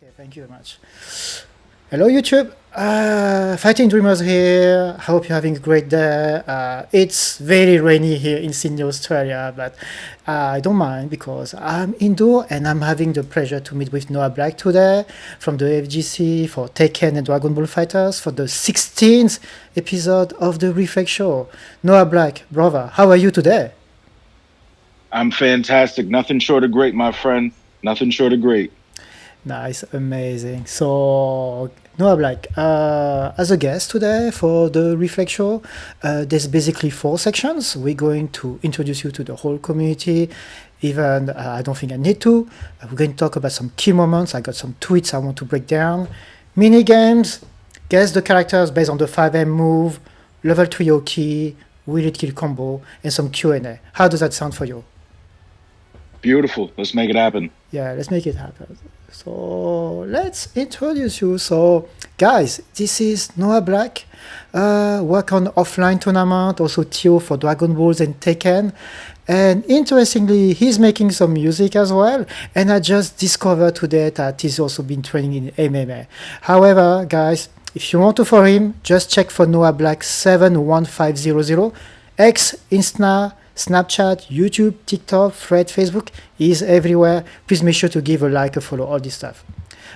Okay, thank you very much. Hello, YouTube. Fighting Dreamers here. I hope you're having a great day. It's very rainy here in Sydney, Australia, but I don't mind because I'm indoor and I'm having the pleasure to meet with Noah Black today from the FGC for Tekken and Dragon Ball Fighters for the 16th episode of the Reflect Show. Noah Black, brother, how are you today? I'm fantastic. Nothing short of great, my friend. Nothing short of great. Nice, amazing. So, Noah Black, as a guest today for the Reflect Show, there's basically four sections. We're going to introduce you to the whole community. Even I don't think I need to. We're going to talk about some key moments. I got some tweets I want to break down. Mini games, guess the characters based on the 5M move, level 3 OKI, will it kill combo, and some Q&A. How does that sound for you? Beautiful. Let's make it happen. Yeah, let's make it happen. So let's introduce you. So guys, this is Noah Black. Work on offline tournament, also TO for Dragon Balls and Tekken. And interestingly, he's making some music as well. And I just discovered today that he's also been training in MMA. However, guys, if you want to follow him, just check for Noah Black 71500. X, Insta, Snapchat, YouTube, TikTok, Thread, Facebook is everywhere. Please make sure to give a like, a follow, all this stuff.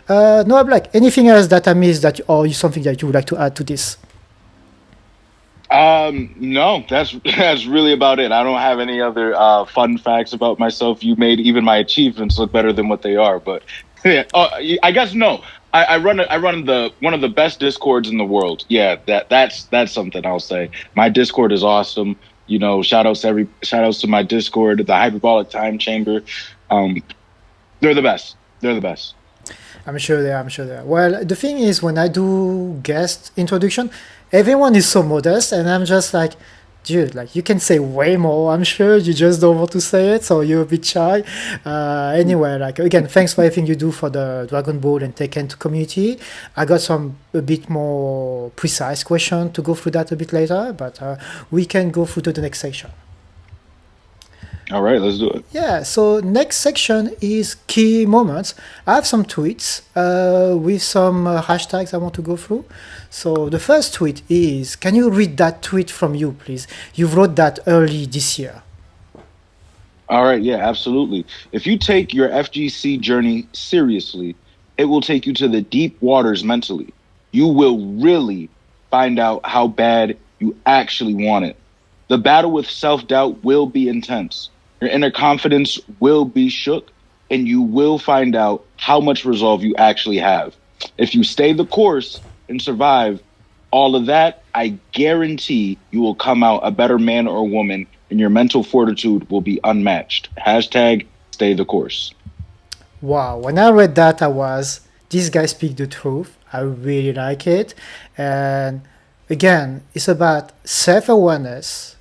Noah Black, anything else that I missed that, or something that you would like to add to this? No, that's really about it. I don't have any other fun facts about myself. You made even my achievements look better than what they are. But yeah, I guess no. I run the one of the best discords in the world. Yeah, that's something I'll say. My Discord is awesome. You know, shout outs to my Discord, the Hyperbolic Time Chamber. They're the best. They're the best. I'm sure they are. I'm sure they are. Well, the thing is, when I do guest introduction, everyone is so modest, and I'm just like, dude, like you can say way more. I'm sure you just don't want to say it, so you're a bit shy. Anyway, like again, thanks for everything you do for the Dragon Ball and Tekken community. I got some a bit more precise question to go through that a bit later, but we can go through to the next section. All right, let's do it. Yeah, so next section is key moments. I have some tweets with some hashtags I want to go through. So the first tweet is, can you read that tweet from you, please? You wrote that early this year. All right, yeah, absolutely. If you take your FGC journey seriously, it will take you to the deep waters mentally. You will really find out how bad you actually want it. The battle with self-doubt will be intense. Your inner confidence will be shook, and you will find out how much resolve you actually have. If you stay the course and survive all of that, I guarantee you will come out a better man or woman, and your mental fortitude will be unmatched. Hashtag stay the course. Wow, when I read that, this guy speak the truth. I really like it. And again, it's about self-awareness,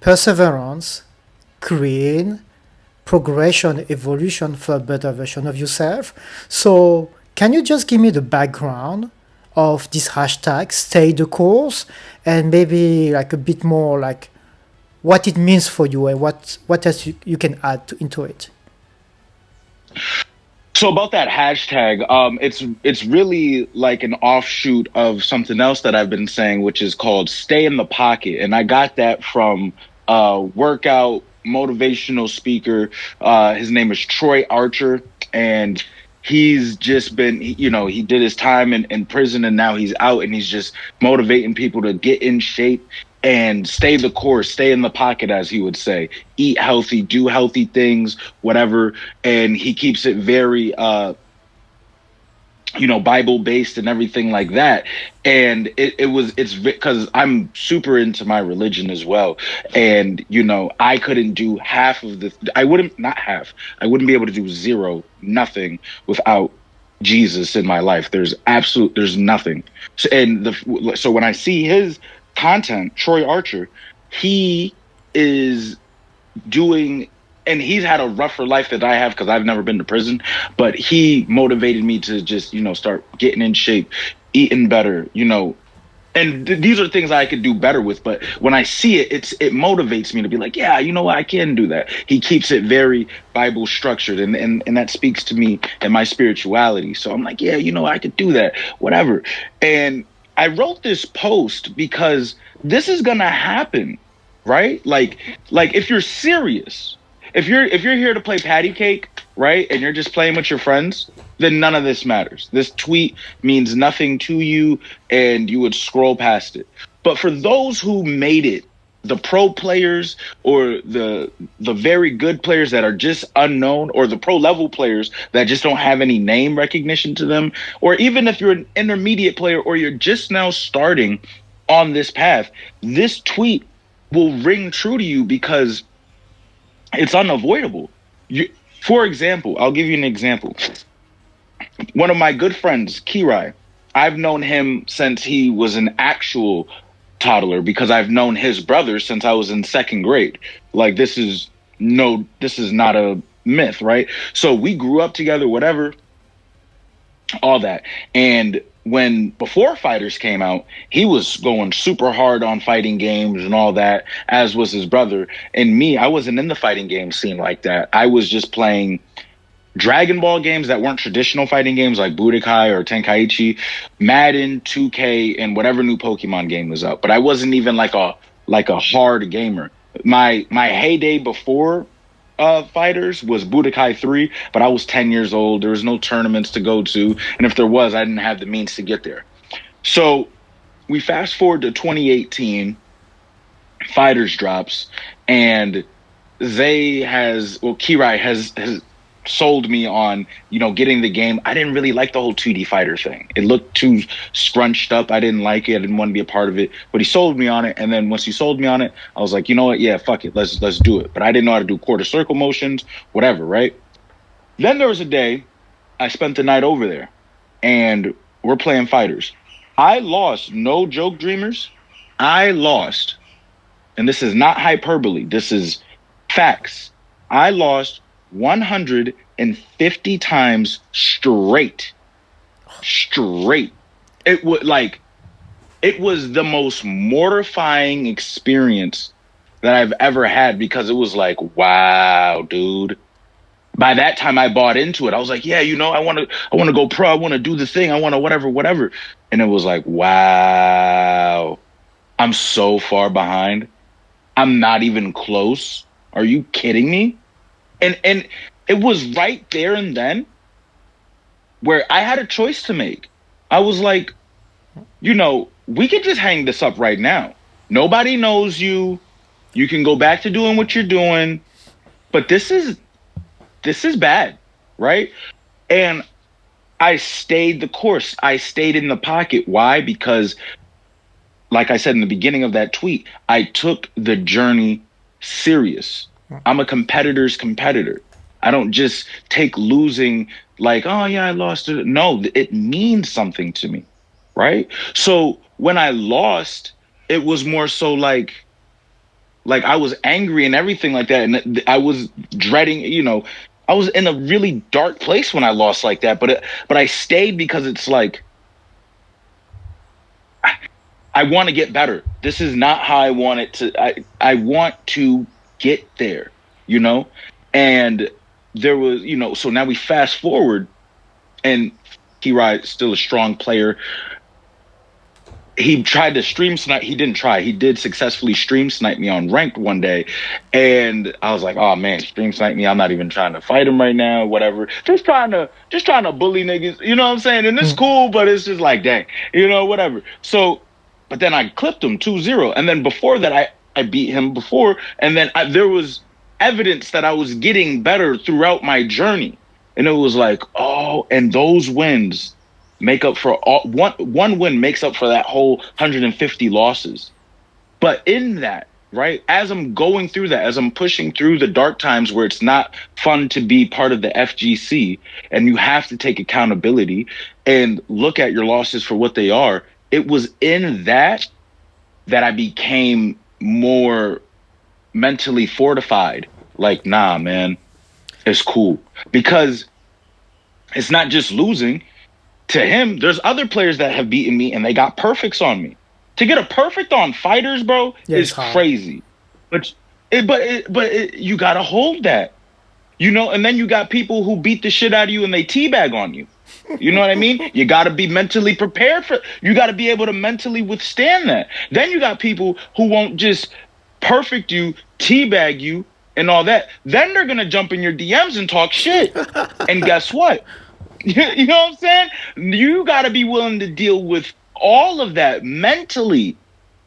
perseverance, creating progression, evolution for a better version of yourself. So can you just give me the background of this hashtag, stay the course, and maybe like a bit more like what it means for you and what else you can add into it? So about that hashtag, it's really like an offshoot of something else that I've been saying, which is called "Stay in the Pocket," and I got that from a workout motivational speaker. His name is Troy Archer, and he's just been, you know, he did his time in prison, and now he's out, and he's just motivating people to get in shape and stay the course, stay in the pocket, as he would say. Eat healthy, do healthy things, whatever. And he keeps it very, Bible based and everything like that. And it's because I'm super into my religion as well. And, you know, I couldn't do half of I wouldn't be able to do zero, nothing without Jesus in my life. There's nothing. So when I see his content, Troy Archer, he is doing, and he's had a rougher life than I have because I've never been to prison, but he motivated me to just, start getting in shape, eating better, And these are things I could do better with, but when I see it, it motivates me to be like, yeah, you know what, I can do that. He keeps it very Bible structured, and that speaks to me and my spirituality. So I'm like, yeah, you know, I could do that, whatever. And I wrote this post because this is gonna happen, right? Like if you're serious, if you're here to play patty cake, right, and you're just playing with your friends, then none of this matters. This tweet means nothing to you, and you would scroll past it. But for those who made it, the pro players or the very good players that are just unknown, or the pro level players that just don't have any name recognition to them, or even if you're an intermediate player or you're just now starting on this path, this tweet will ring true to you because it's unavoidable. For example, I'll give you an example. One of my good friends, Kirai, I've known him since he was an actual toddler because I've known his brother since I was in second grade. Like this is not a myth, right? So we grew up together, whatever, all that. And before Fighters came out, he was going super hard on fighting games and all that, as was his brother. And me, I wasn't in the fighting game scene like that. I was just playing Dragon Ball games that weren't traditional fighting games like Budokai or Tenkaichi, Madden, 2K, and whatever new Pokemon game was out. But I wasn't even like a hard gamer. My heyday before Fighters was Budokai 3, but I was 10 years old. There was no tournaments to go to, and if there was, I didn't have the means to get there. So we fast forward to 2018, Fighters drops, and Kirai has sold me on, getting the game. I didn't really like the whole 2D fighter thing. It looked too scrunched up. I didn't like it. I didn't want to be a part of it. But he sold me on it. And then once he sold me on it, I was like, you know what? Yeah, fuck it. Let's do it. But I didn't know how to do quarter circle motions, whatever, right? Then there was a day I spent the night over there and we're playing Fighters. I lost, no joke, dreamers. I lost. And this is not hyperbole. This is facts. I lost 150 times straight. It was the most mortifying experience that I've ever had, because it was like, wow, dude. By that time I bought into it. I was like, yeah, I want to go pro. I want to do the thing. I want to whatever. And it was like, wow, I'm so far behind. I'm not even close. Are you kidding me? And it was right there and then where I had a choice to make. I was like, we could just hang this up right now. Nobody knows you. You can go back to doing what you're doing. But this is bad, right? And I stayed the course. I stayed in the pocket. Why? Because, like I said in the beginning of that tweet, I took the journey serious. I'm a competitor's competitor. I don't just take losing like, oh yeah, I lost it. No, it means something to me, right? So when I lost, it was more so like I was angry and everything like that, and I was dreading. I was in a really dark place when I lost like that. But I stayed because it's like, I want to get better. This is not how I want it to. I want to get there, and there was, so now we fast forward, and Kirai's still a strong player. He tried to stream snipe. He didn't try. He did successfully stream snipe me on ranked one day. And I was like, oh man, stream snipe me. I'm not even trying to fight him right now, whatever. Just trying to bully niggas. You know what I'm saying? And it's cool, but it's just like, dang, whatever. So, but then I clipped him 2-0. And then before that, I beat him before. And then there was evidence that I was getting better throughout my journey. And it was like, oh, and those wins make up for one win makes up for that whole 150 losses. But in that, right, as I'm going through that, as I'm pushing through the dark times where it's not fun to be part of the FGC, and you have to take accountability and look at your losses for what they are, it was in that I became more mentally fortified. Like, nah, man, it's cool. Because it's not just losing. To him, there's other players that have beaten me and they got perfects on me. To get a perfect on fighters, bro, Yeah, is it's hard. crazy. But you gotta hold that, you know. And then you got people who beat the shit out of you and they teabag on you. You know what I mean? You got to be mentally prepared for. You got to be able to mentally withstand that. Then you got people who won't just perfect you, teabag you, and all that. Then they're gonna jump in your DMs and talk shit. And guess what? You know what I'm saying? You got to be willing to deal with all of that mentally,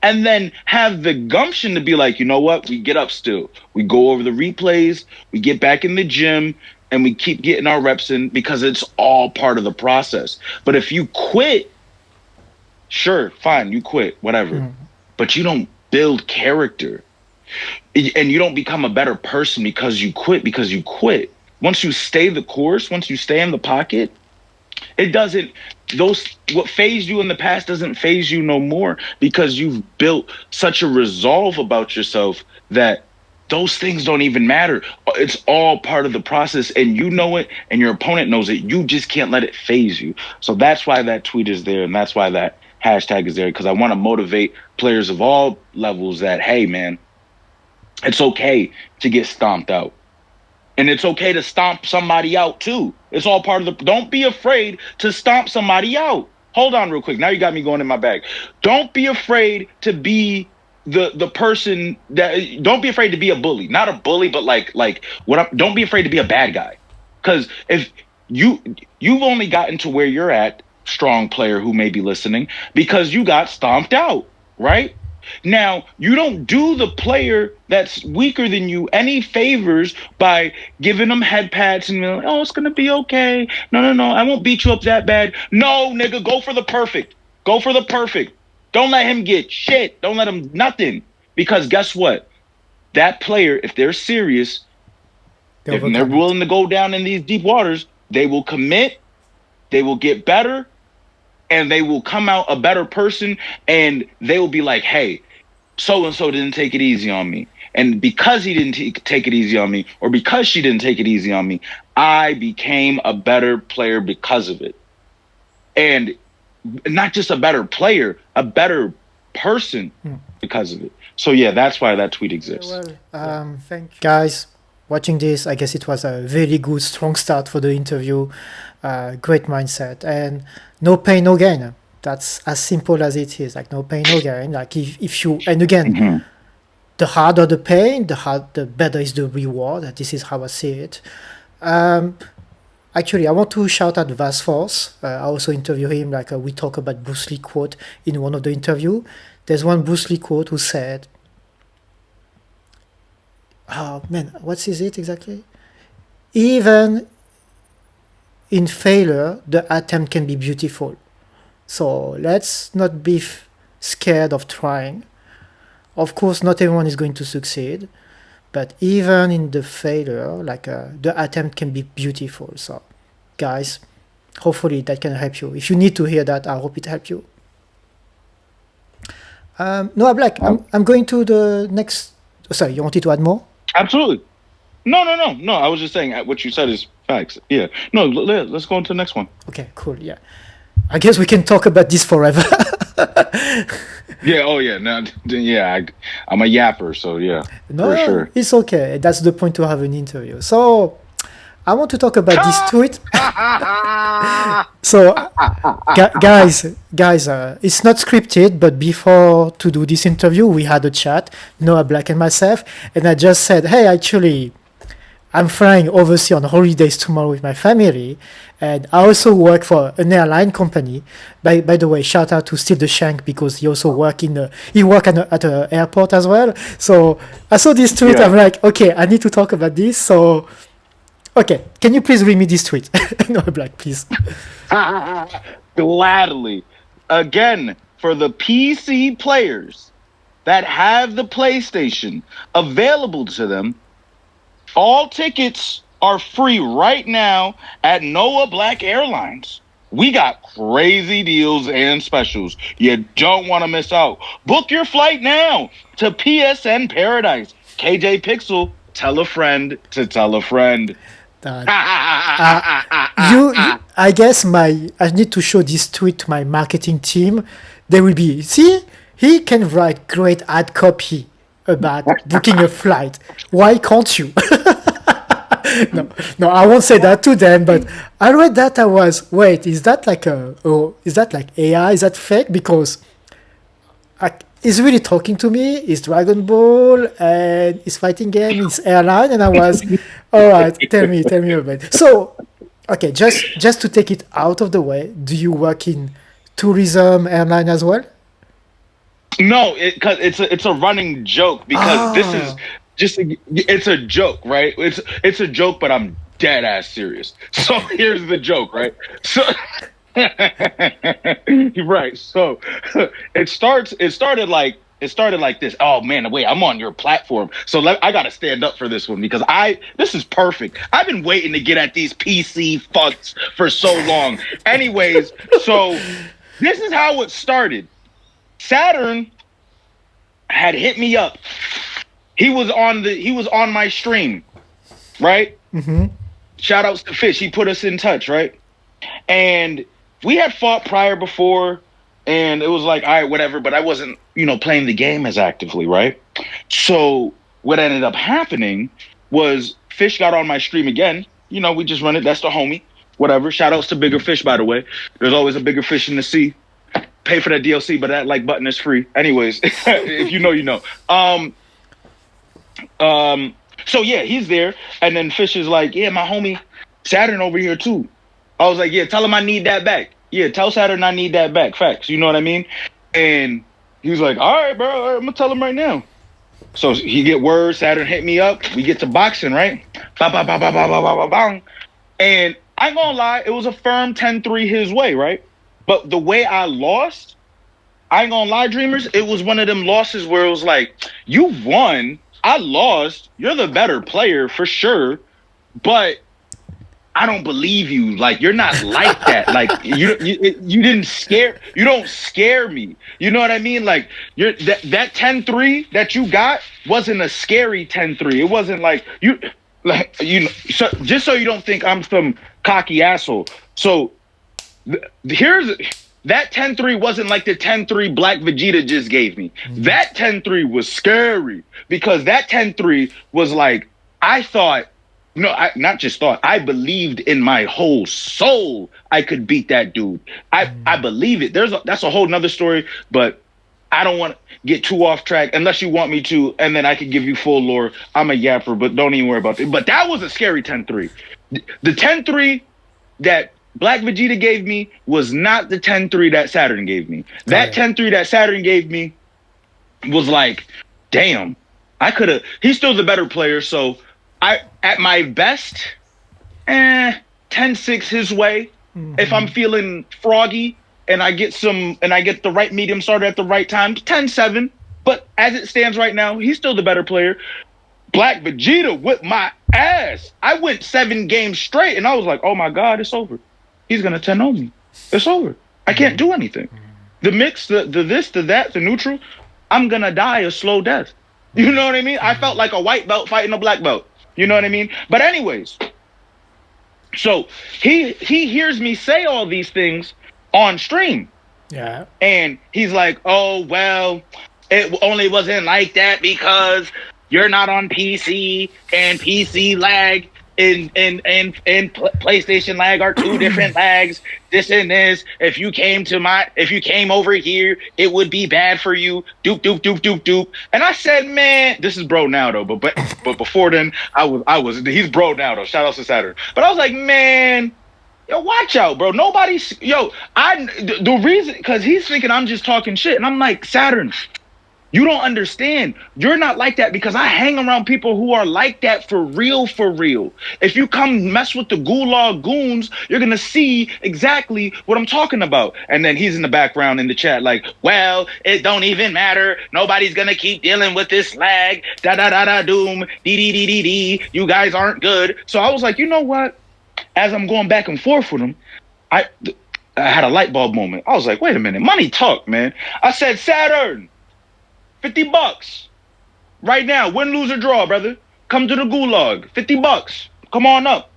and then have the gumption to be like, you know what? We get up still. We go over the replays. We get back in the gym, and we keep getting our reps in because it's all part of the process. But if you quit, sure, fine, you quit, whatever. But you don't build character, and you don't become a better person because you quit. Once you stay the course, once you stay in the pocket, it doesn't, what phased you in the past doesn't phase you no more, because you've built such a resolve about yourself that those things don't even matter. It's all part of the process, and you know it, and your opponent knows it. You just can't let it phase you. So that's why that tweet is there, and that's why that hashtag is there, because I want to motivate players of all levels that, hey, man, it's okay to get stomped out. And it's okay to stomp somebody out too. It's all part of the, don't be afraid to stomp somebody out. Hold on real quick. Now you got me going in my bag. Don't be afraid to be the person that, don't be afraid to be a bully. Not a bully, but don't be afraid to be a bad guy. Because if you've only gotten to where you're at, strong player who may be listening, because you got stomped out, right? Now, you don't do the player that's weaker than you any favors by giving them head pats and being like, oh, it's going to be okay. No, I won't beat you up that bad. No, nigga, go for the perfect. Go for the perfect. Don't let him get shit. Don't let him nothing. Because guess what? That player, if they're serious, if they're willing to go down in these deep waters, they will commit, they will get better, and they will come out a better person, and they will be like, hey, so-and-so didn't take it easy on me. And because he didn't take it easy on me, or because she didn't take it easy on me, I became a better player because of it. And not just a better player, a better person because of it. So yeah, that's why that tweet exists. Well, thank you. Guys, watching this, I guess it was a very good, strong start for the interview. Great mindset, and no pain, no gain. That's as simple as it is. Like no pain, no gain. Like if you, and again, the harder the pain, the better is the reward. This is how I see it. Actually, I want to shout out Vas Force. I also interview him. Like we talk about Bruce Lee quote in one of the interview. There's one Bruce Lee quote who said, "Oh man, what is it exactly? Even in failure, the attempt can be beautiful. So let's not be scared of trying. Of course, not everyone is going to succeed, but even in the failure, the attempt can be beautiful. So, guys, hopefully that can help you. If you need to hear that, I hope it helped you. NOAHBLACK, I'm going to the next. Sorry, you wanted to add more? Absolutely. No. I was just saying what you said is facts. Yeah. No, let's go on to the next one. Okay, cool. Yeah. I guess we can talk about this forever. Yeah. Oh, yeah. No, yeah. I'm a yapper, so yeah. No, for sure. It's okay. That's the point to have an interview. So, I want to talk about this tweet. So, guys, it's not scripted, but before to do this interview, we had a chat, NOAHBLACK and myself, and I just said, hey, actually, I'm flying overseas on holidays tomorrow with my family, and I also work for an airline company. By the way, shout out to Steve the Shank, because he also work at an airport as well. So I saw this tweet. Yeah. I'm like, okay, I need to talk about this. So, okay, can you please read me this tweet? NOAHBLACK, please. Gladly. Again, for the PC players that have the PlayStation available to them, all tickets are free right now at NOAHBLACK Airlines. We got crazy deals and specials. You don't want to miss out. Book your flight now to PSN Paradise. KJ Pixel, tell a friend to tell a friend. I guess I need to show this tweet to my marketing team. They will be, see, he can write great ad copy about booking a flight. Why can't you? No, I won't say that to them. But I read that I was, wait, is that like is that like AI? Is that fake? Because he's really talking to me. It's Dragon Ball and his fighting game is airline, and I was, all right. Tell me about it. So, okay, just to take it out of the way, do you work in tourism airline as well? No, because it's a running joke because this is it's a joke, right? It's a joke, but I'm dead ass serious. So here's the joke, right? So right. So it started like this. Oh man, wait, I'm on your platform. So I got to stand up for this one because this is perfect. I've been waiting to get at these PC fucks for so long. Anyways, so this is how it started. Saturn had hit me up. He was on my stream, right? Mm-hmm. Shout outs to Fish. He put us in touch, right? And we had fought prior before, and it was like, all right, whatever. But I wasn't, playing the game as actively, right? So what ended up happening was Fish got on my stream again. We just run it. That's the homie. Whatever. Shout outs to Bigger Fish, by the way. There's always a bigger fish in the sea. Pay for that DLC, but that like button is free. Anyways, if you know, you know. So yeah, he's there, and then Fish is like, yeah, my homie Saturn over here too. I was like, yeah, tell him I need that back. Yeah, tell Saturn I need that back. Facts. You know what I mean? And he was like, all right, bro, all right, I'm gonna tell him right now. So he get word. Saturn hit me up. We get to boxing, right? Ba ba ba ba ba ba ba ba bang. And I ain't gonna lie, it was a firm 10-3 his way, right? But the way I lost, I ain't gonna lie, Dreamers, it was one of them losses where it was like, you won, I lost, you're the better player for sure, but I don't believe you. Like, you're not like that. Like, you don't scare me. You know what I mean? Like, that 10-3 that you got wasn't a scary 10-3. It wasn't like so just so you don't think I'm some cocky asshole. So here's that 10-3 wasn't like the 10-3 Black Vegeta just gave me. Mm-hmm. That 10-3 was scary because that 10-3 was like, I thought, not just thought, I believed in my whole soul I could beat that dude. I believe it. That's a whole nother story, but I don't want to get too off track unless you want me to, and then I can give you full lore. I'm a yapper, but don't even worry about it. But that was a scary 10-3. The 10-3 that Black Vegeta gave me was not the 10-3 that Saturn gave me. That 10-3 that Saturn gave me was like, damn, he's still the better player, so at my best, 10-6 his way. Mm-hmm. If I'm feeling froggy and I get the right medium starter at the right time, 10-7. But as it stands right now, he's still the better player. Black Vegeta whipped my ass. I went 7 games straight, and I was like, oh my God, it's over. He's gonna 10-0 me. It's over. I can't do anything. The mix, the this, the that, the neutral, I'm gonna die a slow death. You know what I mean? I felt like a white belt fighting a black belt. You know what I mean? But anyways, so he hears me say all these things on stream. Yeah. And he's like, oh, well, it only wasn't like that because you're not on PC and PC lag and PlayStation lag are 2 different lags. This and this. If you came over here, it would be bad for you. Doop doop doop doop doop. And I said, man, this is bro now though. But before then, he's bro now though. Shout out to Saturn. But I was like, man, yo, watch out, bro. The reason, because he's thinking I'm just talking shit, and I'm like, Saturn, you don't understand. You're not like that because I hang around people who are like that for real, for real. If you come mess with the Gulag goons, you're going to see exactly what I'm talking about. And then he's in the background in the chat like, well, it don't even matter. Nobody's going to keep dealing with this lag. Da-da-da-da-doom. Dee-dee-dee-dee-dee. You guys aren't good. So I was like, you know what? As I'm going back and forth with him, I had a light bulb moment. I was like, wait a minute. Money talk, man. I said, Saturn. $50 right now, win, lose, or draw, brother. Come to the gulag. $50. Come on up.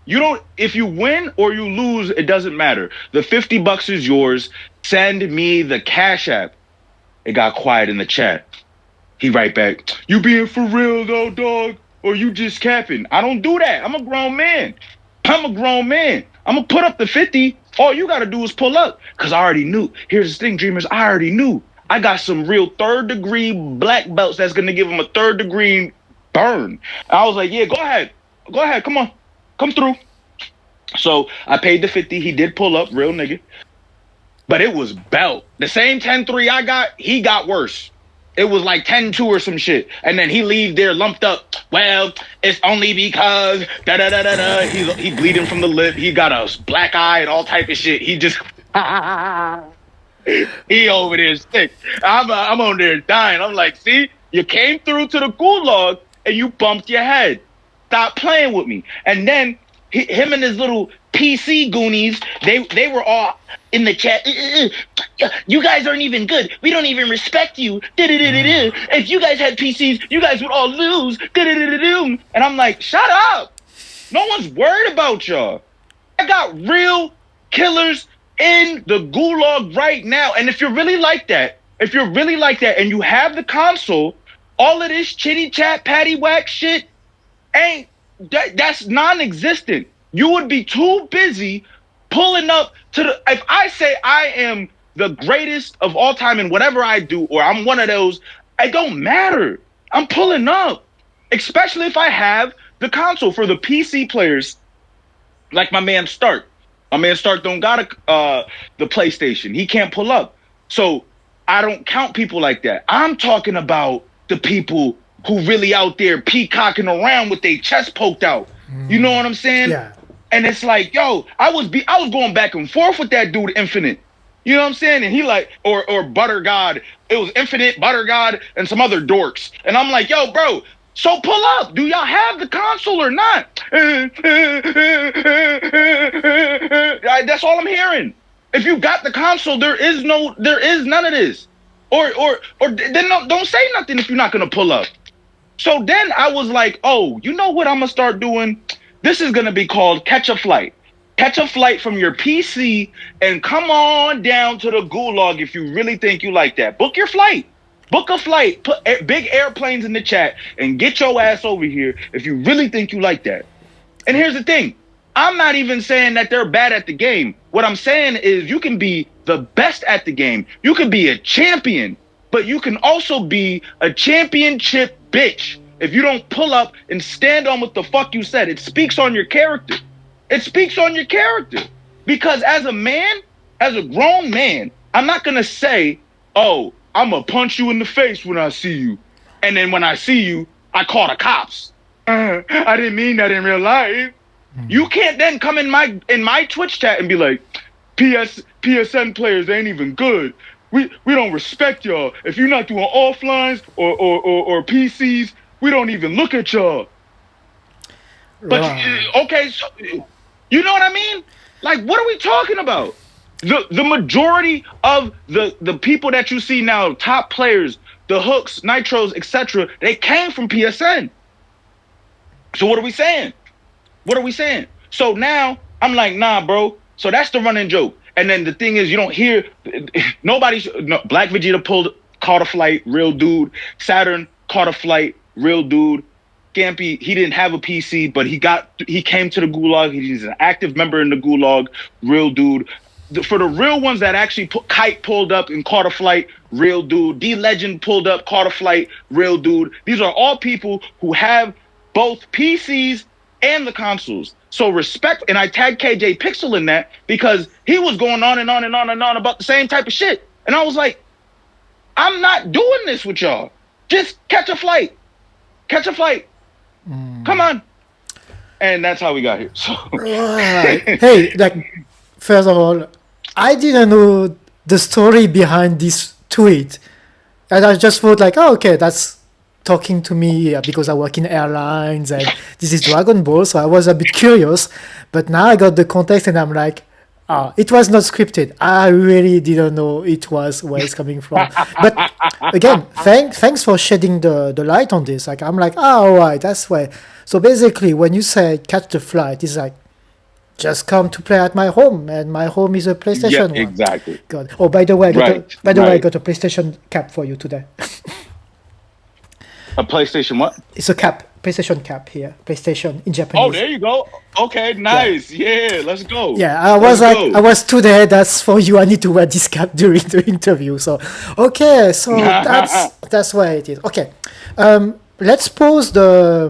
If you win or you lose, it doesn't matter. The $50 is yours. Send me the Cash App. It got quiet in the chat. He write back, "You being for real though, dog? Or you just capping?" I don't do that. I'm a grown man. I'm a grown man. I'm gonna put up the 50. All you gotta do is pull up. Cause I already knew. Here's the thing, dreamers. I already knew. I got some real 3rd degree black belts that's gonna give him a 3rd degree burn. I was like, yeah, go ahead. Go ahead. Come on. Come through. So I paid the 50. He did pull up, real nigga. But it was belt. The same 10-3 I got, he got worse. It was like 10-2 or some shit. And then he leave there lumped up. Well, it's only because da-da-da-da-da. He bleeding from the lip. He got a black eye and all type of shit. He just... he over there sick. I'm on there dying. I'm like, see? You came through to the gulag and you bumped your head. Stop playing with me. And then him and his little PC goonies, they were all in the chat. You guys aren't even good. We don't even respect you. If you guys had PCs, you guys would all lose. And I'm like, shut up. No one's worried about y'all. I got real killers in the gulag right now. And if you're really like that, and you have the console, all of this chitty chat, patty whack shit that's non-existent. You would be too busy pulling up to the... If I say I am the greatest of all time in whatever I do, or I'm one of those, it don't matter. I'm pulling up. Especially if I have the console. For the PC players, like my man Stark. My man Stark don't got the PlayStation. He can't pull up. So I don't count people like that. I'm talking about the people who really out there peacocking around with their chest poked out. You know what I'm saying? Yeah. And it's like, yo, I was going back and forth with that dude, Infinite. You know what I'm saying? And he like, or Butter God. It was Infinite, Butter God, and some other dorks. And I'm like, yo, bro, so pull up. Do y'all have the console or not? That's all I'm hearing. If you got the console, there is none of this. Or then don't say nothing if you're not gonna pull up. So then I was like, oh, you know what I'm gonna start doing? This is gonna be called CatchaFlight. Catch a flight from your PC and come on down to the gulag if you really think you like that. Book your flight. Book a flight. Put big airplanes in the chat and get your ass over here if you really think you like that. And here's the thing. I'm not even saying that they're bad at the game. What I'm saying is you can be the best at the game. You can be a champion, but you can also be a championship bitch if you don't pull up and stand on what the fuck you said. It speaks on your character. It speaks on your character. Because as a man, as a grown man, I'm not going to say, oh, I'm going to punch you in the face when I see you. And then when I see you, I call the cops. I didn't mean that in real life. You can't then come in my Twitch chat and be like, PSN players ain't even good. We don't respect y'all. If you're not doing offlines or PCs, we don't even look at y'all. But okay, so you know what I mean? Like, what are we talking about? The majority of the people that you see now, top players, the Hooks, Nitros, etc., they came from PSN. So what are we saying? What are we saying? So now I'm like, nah, bro. So that's the running joke. And then the thing is, you don't hear nobody. Black Vegeta caught a flight, real dude. Saturn caught a flight, real dude. Gampy, he didn't have a PC, but he came to the gulag. He's an active member in the gulag, real dude. For the real ones that actually Kite pulled up and caught a flight, real dude. D Legend pulled up, caught a flight, real dude. These are all people who have both PCs and the consoles. So respect, and I tagged KJ Pixel in that because he was going on and on and on and on about the same type of shit. And I was like, I'm not doing this with y'all. Just catch a flight. Catch a flight. Come on. And that's how we got here. So. Right. Hey, like, first of all, I didn't know the story behind this tweet. And I just thought like, oh, okay, that's talking to me because I work in airlines and this is Dragon Ball. So I was a bit curious. But now I got the context and I'm like, oh, it was not scripted. I really didn't know it was where it's coming from. But again, thanks for shedding the light on this. Like I'm like, oh, all right, that's why. So basically, when you say catch the flight, it's like just come to play at my home, and my home is a Yeah, PlayStation one. exactly. God. Oh, by the way, Right, I right. got a PlayStation cap for you today. A PlayStation what? It's a cap, PlayStation cap here, PlayStation in Oh, Japanese. there you go. Okay, Yeah. nice. Yeah, let's go. Yeah, I was Let's like, go. I was today. That's for you. I need to wear this cap during the interview. So, okay, so that's where it is. Okay, let's pause the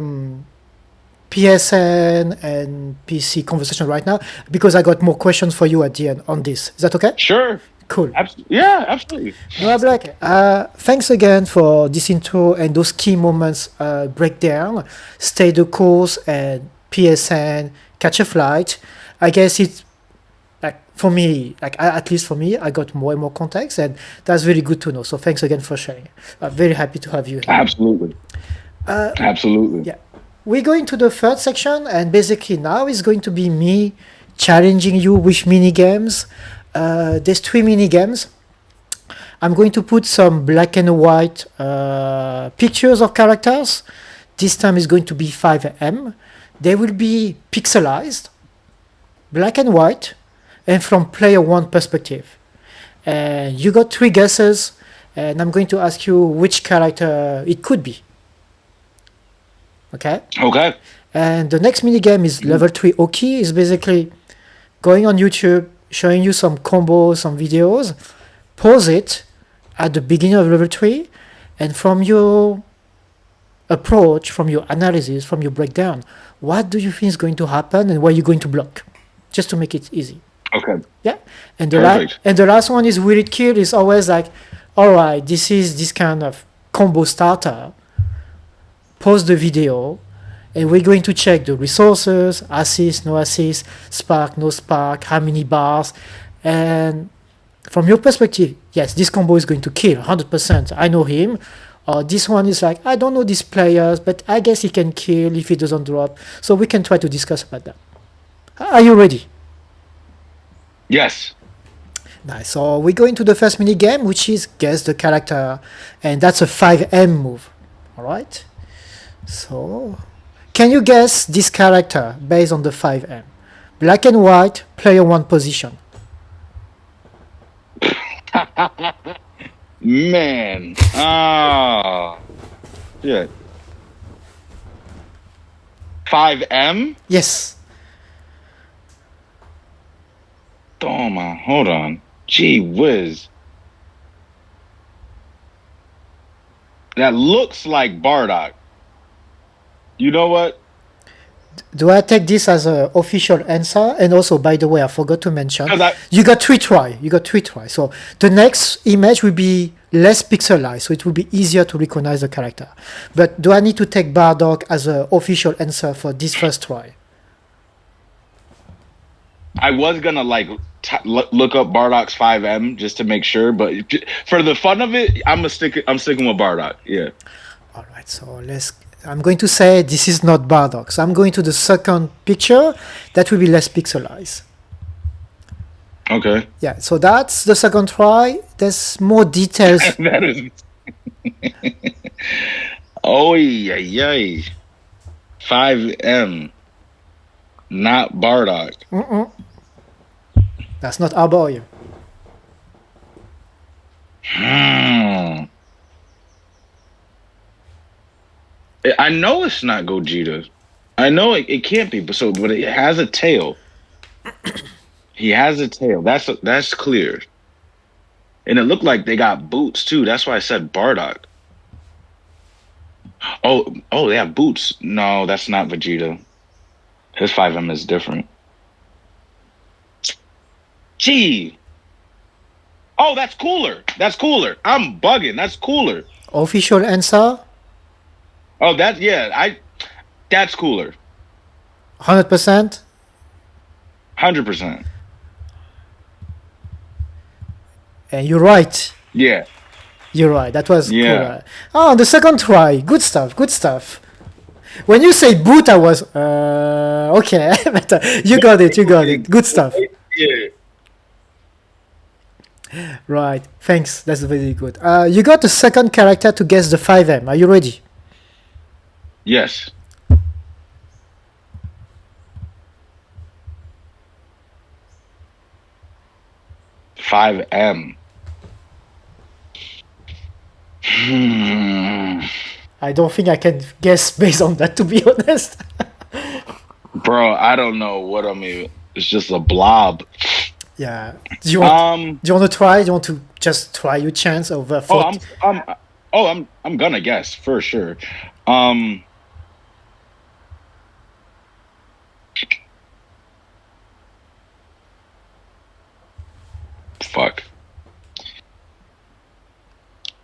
PSN and PC conversation right now because I got more questions for you at the end on this. Is that okay? Sure. Cool. Yeah, absolutely. NOAHBLACK, thanks again for this intro and those key moments breakdown. StayTheCourse and PSN, CatchaFlight. I guess it's like for me, at least for me, I got more and more context, and that's really good to know. So thanks again for sharing. I'm very happy to have you here. Absolutely. Absolutely. Yeah, we're going to the third section, and basically now is going to be me challenging you with mini games. There's 3 mini games. I'm going to put some black and white pictures of characters. This time is going to be 5M. They will be pixelized, black and white, and from player 1 perspective. And you got 3 guesses, and I'm going to ask you which character it could be. Okay? Okay. And the next mini game is level 3 OKI. Is basically going on YouTube, showing you some combos, some videos, pause it at the beginning of level 3, and from your approach, from your analysis, from your breakdown, what do you think is going to happen and what are you going to block? Just to make it easy. Okay. Yeah. And the last one is will it kill? Is always like, all right, this is this kind of combo starter. Pause the video, and we're going to check the resources, assist, no assist, spark, no spark, how many bars. And from your perspective, yes, this combo is going to kill 100%. I know him. Or this one is like, I don't know these players, but I guess he can kill if he doesn't drop. So we can try to discuss about that. Are you ready? Yes. Nice. So we go into the first mini game, which is guess the character. And that's a 5M move. All right? So, can you guess this character based on the 5M? Black and white, player 1 position. Man. Ah. Yeah. 5M? Yes. Oh my, hold on. Gee whiz. That looks like Bardock. You know what? Do I take this as an official answer? And also, by the way, I forgot to mention, 'Cause you got 3 try. You got 3 try. So the next image will be less pixelized, so it will be easier to recognize the character. But do I need to take Bardock as an official answer for this first try? I was gonna like look up Bardock's 5M just to make sure, but for the fun of it, I'm sticking with Bardock. Yeah. All right. So I'm going to say this is not Bardock. So I'm going to the second picture. That will be less pixelized. Okay. Yeah. So that's the second try. There's more details. That is. Oh yeah. 5M. Not Bardock. That's not our boy. I know it's not Gogeta. I know it can't be, but it has a tail. He has a tail. That's clear. And it looked like they got boots too. That's why I said Bardock. Oh, they have boots. No, that's not Vegeta. His 5M is different. Gee. Oh, that's cooler. I'm bugging. That's cooler. Official answer? Oh, that's cooler. 100%? 100%. And you're right. Yeah. You're right. That was Yeah. cool. Oh, the second try. Good stuff. When you say boot, I was, okay. But you got it. Good stuff. Yeah. Right. Thanks. That's very good. You got the second character to guess the 5M. Are you ready? Yes. 5M. I don't think I can guess based on that, to be honest. Bro, I don't know what I'm even. It's just a blob. Yeah. Do you want to try? Do you want to just try your chance over 40? I'm gonna guess for sure. Fuck.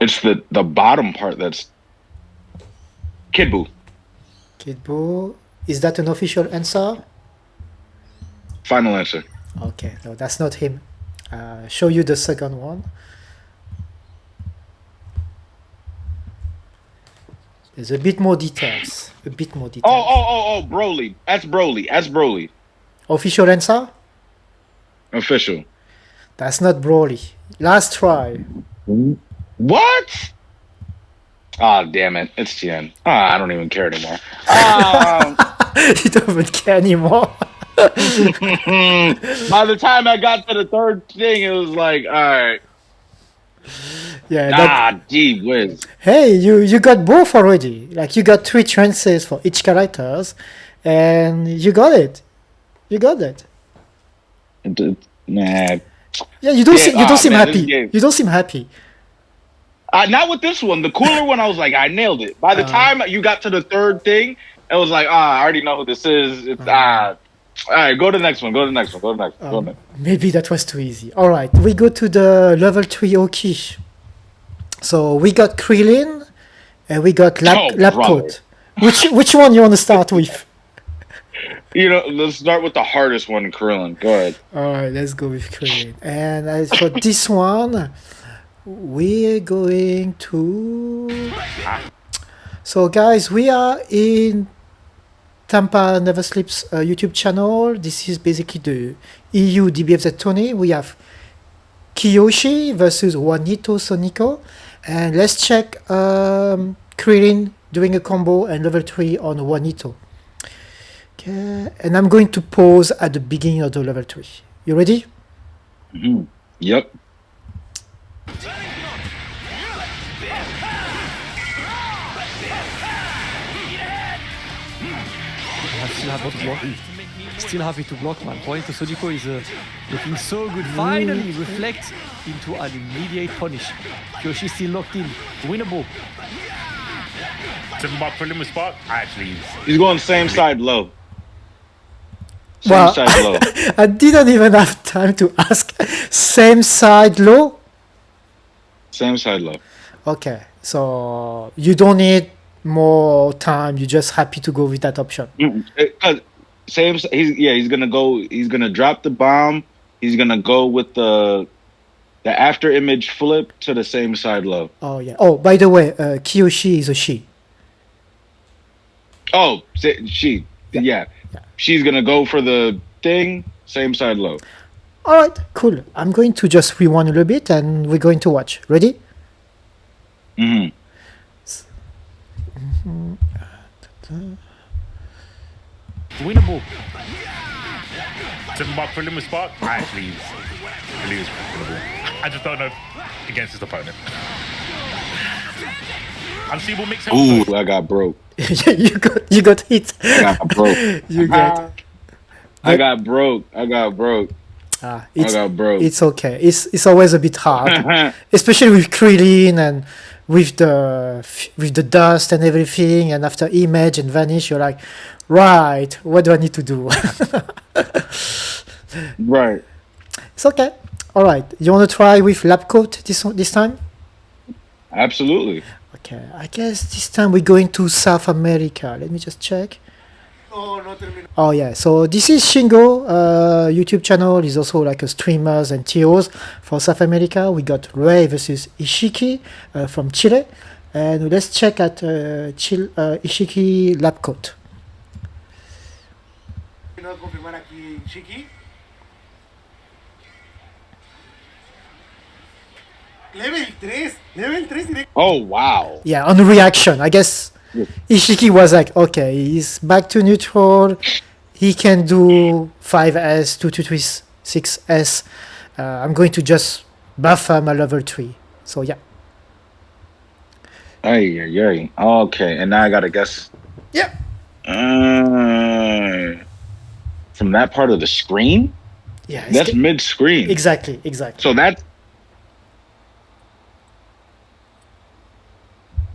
It's the bottom part that's Kid Buu. Kid Buu. Is that an official answer? Final answer. Okay, no, that's not him. Show you the second one. There's a bit more details. A bit more details. Oh, Broly. That's Broly. That's Broly. Official answer? Official. That's not Broly. Last try. What? Ah, damn it. It's Tien. I don't even care anymore. You don't even care anymore. By the time I got to the third thing, it was like, all right. Yeah. Gee whiz. Hey, you got both already. Like, you got 3 chances for each characters, and you got it. You got it. Nah. Yeah, you don't seem happy. You don't seem happy. Not with this one. The cooler one, I was like, I nailed it. By the time you got to the third thing, it was like, I already know who this is. It's all right, go to the next one. Go to the next one. Go to the next one. Go to the next one. Maybe that was too easy. All right, we go to the level 3 Oki. So we got Krillin and we got Lab Coat. Which one you want to start with? Let's start with the hardest one, Krillin. Go ahead. All right, let's go with Krillin. And as for this one, we're going to... So guys, we are in Tampa Never Sleeps YouTube channel. This is basically the EU DBFZ tourney. We have Kiyoshi versus Juanito Sonico. And let's check Krillin doing a combo and level 3 on Juanito. Okay, and I'm going to pause at the beginning of the level 3. You ready? Mm-hmm. Yep. Still happy to block, man. Juanito Sodico is looking so good. Finally reflect into an immediate punish. Kyoshi still locked in. Winnable. Talking about preliminary spark, actually. He's going same side low. Well, side low. I didn't even have time to ask. Same side low? Same side low. Okay, so you don't need more time. You're just happy to go with that option. He's gonna drop the bomb. He's gonna go with the after image flip to the same side low. Oh yeah. Oh, by the way, Kiyoshi is a she. Oh, she. Yeah. She's gonna go for the thing, same side low. All right, cool. I'm going to just rewind a little bit, and we're going to watch. Ready? Mm-hmm. Winnable. Talking about preliminary spark, actually, believes winnable. I just don't know against his opponent. Unseeable mix. Ooh, I got broke. you got hit. I got broke. I got broke. I got broke. It's okay. It's always a bit hard, especially with Krillin and with the dust and everything. And after image and vanish, you're like, right, what do I need to do? Right. It's okay. All right. You want to try with lab coat this time? Absolutely. Okay. I guess this time we're going to South America. Let me just check. Oh yeah, so this is Shingo YouTube channel. He's also like a streamers and TOs for South America. We got Ray versus Ishiki from Chile, and let's check at Ishiki lab coat. Oh wow. Yeah, on reaction, I guess. Ishiki was like, okay, he's back to neutral. He can do 5S, 2236S. I'm going to just buffer my level 3. So yeah. Ay. Okay, and now I gotta guess. Yeah. From that part of the screen? Yeah. That's mid-screen. Exactly. So that's...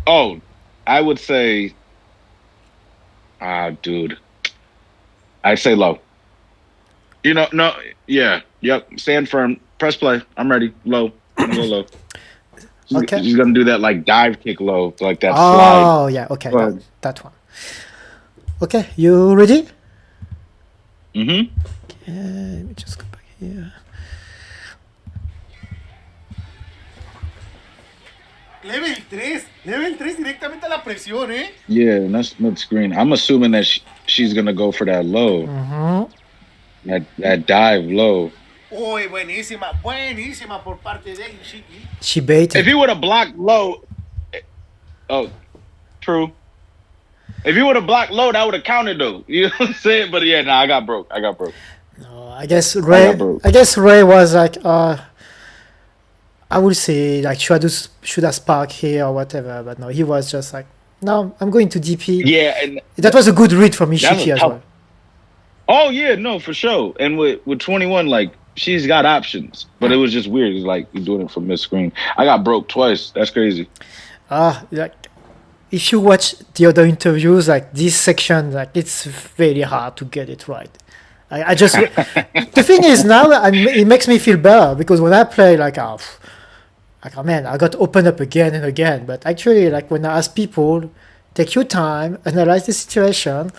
Oh, I would say... dude. I'd say low. You know, no, yeah, yep. Stand firm. Press play. I'm ready. Low. I'm gonna go low. Okay. She's gonna do that like dive kick low, like that slide. Oh yeah. Okay. That one. Okay. You ready? Mm-hmm. Okay. Let me just go back here. Level 3 directamente a la presión, ¿eh? Yeah, that's mid screen. I'm assuming that she's gonna go for that low. Mm-hmm. That dive low. Uy, buenísima por parte de él. She baited. If he would have blocked low, oh, true. If he would have blocked low, that would have counted though. You know what I'm saying? But yeah, I got broke. No, I guess Ray was like, I would say like should I spark here or whatever, but no, he was just like, no, I'm going to DP. Yeah, and that was a good read from Ishiki as well. Oh yeah, no, for sure. And with 21, like she's got options, but it was just weird. It's like you're doing it from mid screen. I got broke twice. That's crazy. Like if you watch the other interviews, like this section, like it's very hard to get it right. I just the thing is now it makes me feel better because when I play like oh man, I got opened up again and again. But actually, like when I ask people, take your time, analyze the situation,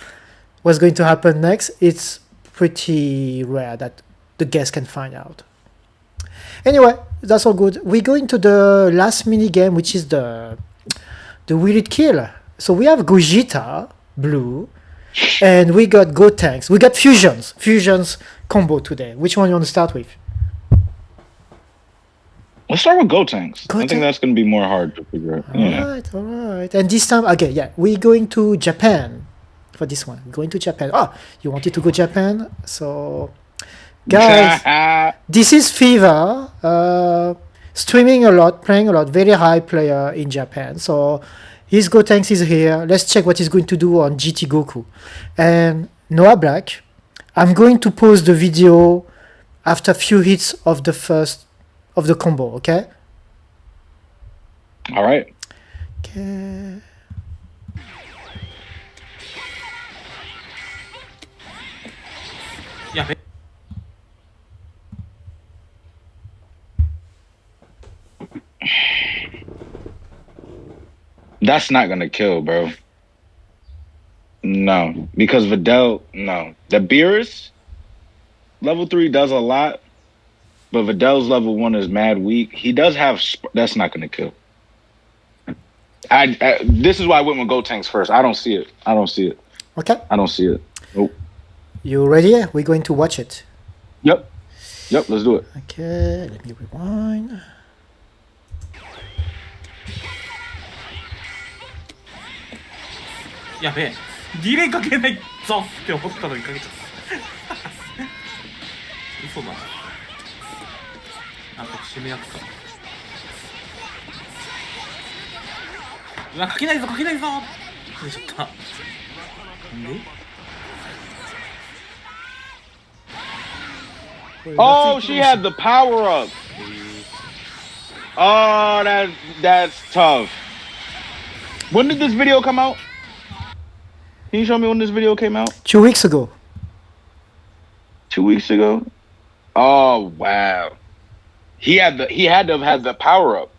what's going to happen next, it's pretty rare that the guest can find out. Anyway, that's all good. We go into the last mini game, which is the Wheeled Kill. So we have Gogeta, blue, and we got Gotenks. We got Fusions combo today. Which one you want to start with? Let's start with Gotenks. I think that's going to be more hard to figure out. All right. And this time, okay, yeah, we're going to Japan for this one. We're going to Japan. Oh, you wanted to go Japan? So, guys, this is Fever, streaming a lot, playing a lot, very high player in Japan. So, his Gotenks is here. Let's check what he's going to do on GT Goku. And NOAHBLACK, I'm going to pause the video after a few hits of the combo, okay? All right. Okay. Yeah. That's not going to kill, bro. No, because Videl, no. The Beerus, level 3 does a lot. But Videl's level 1 is mad weak. He does have... That's not going to kill. This is why I went with Gotenks first. I don't see it. Okay. I don't see it. Nope. You ready? We're going to watch it. Yep, let's do it. Okay, let me rewind. Yeah, ディレイかけないぞって思ったのにかけちゃった。嘘だ。特殊のやつか。うわ、かけないぞって言っちゃった。なんでOh, she had the power up. Oh, that's tough. When did this video come out? Can you show me when this video came out? 2 weeks ago. 2 weeks ago? Oh, wow. He had to have had the power up.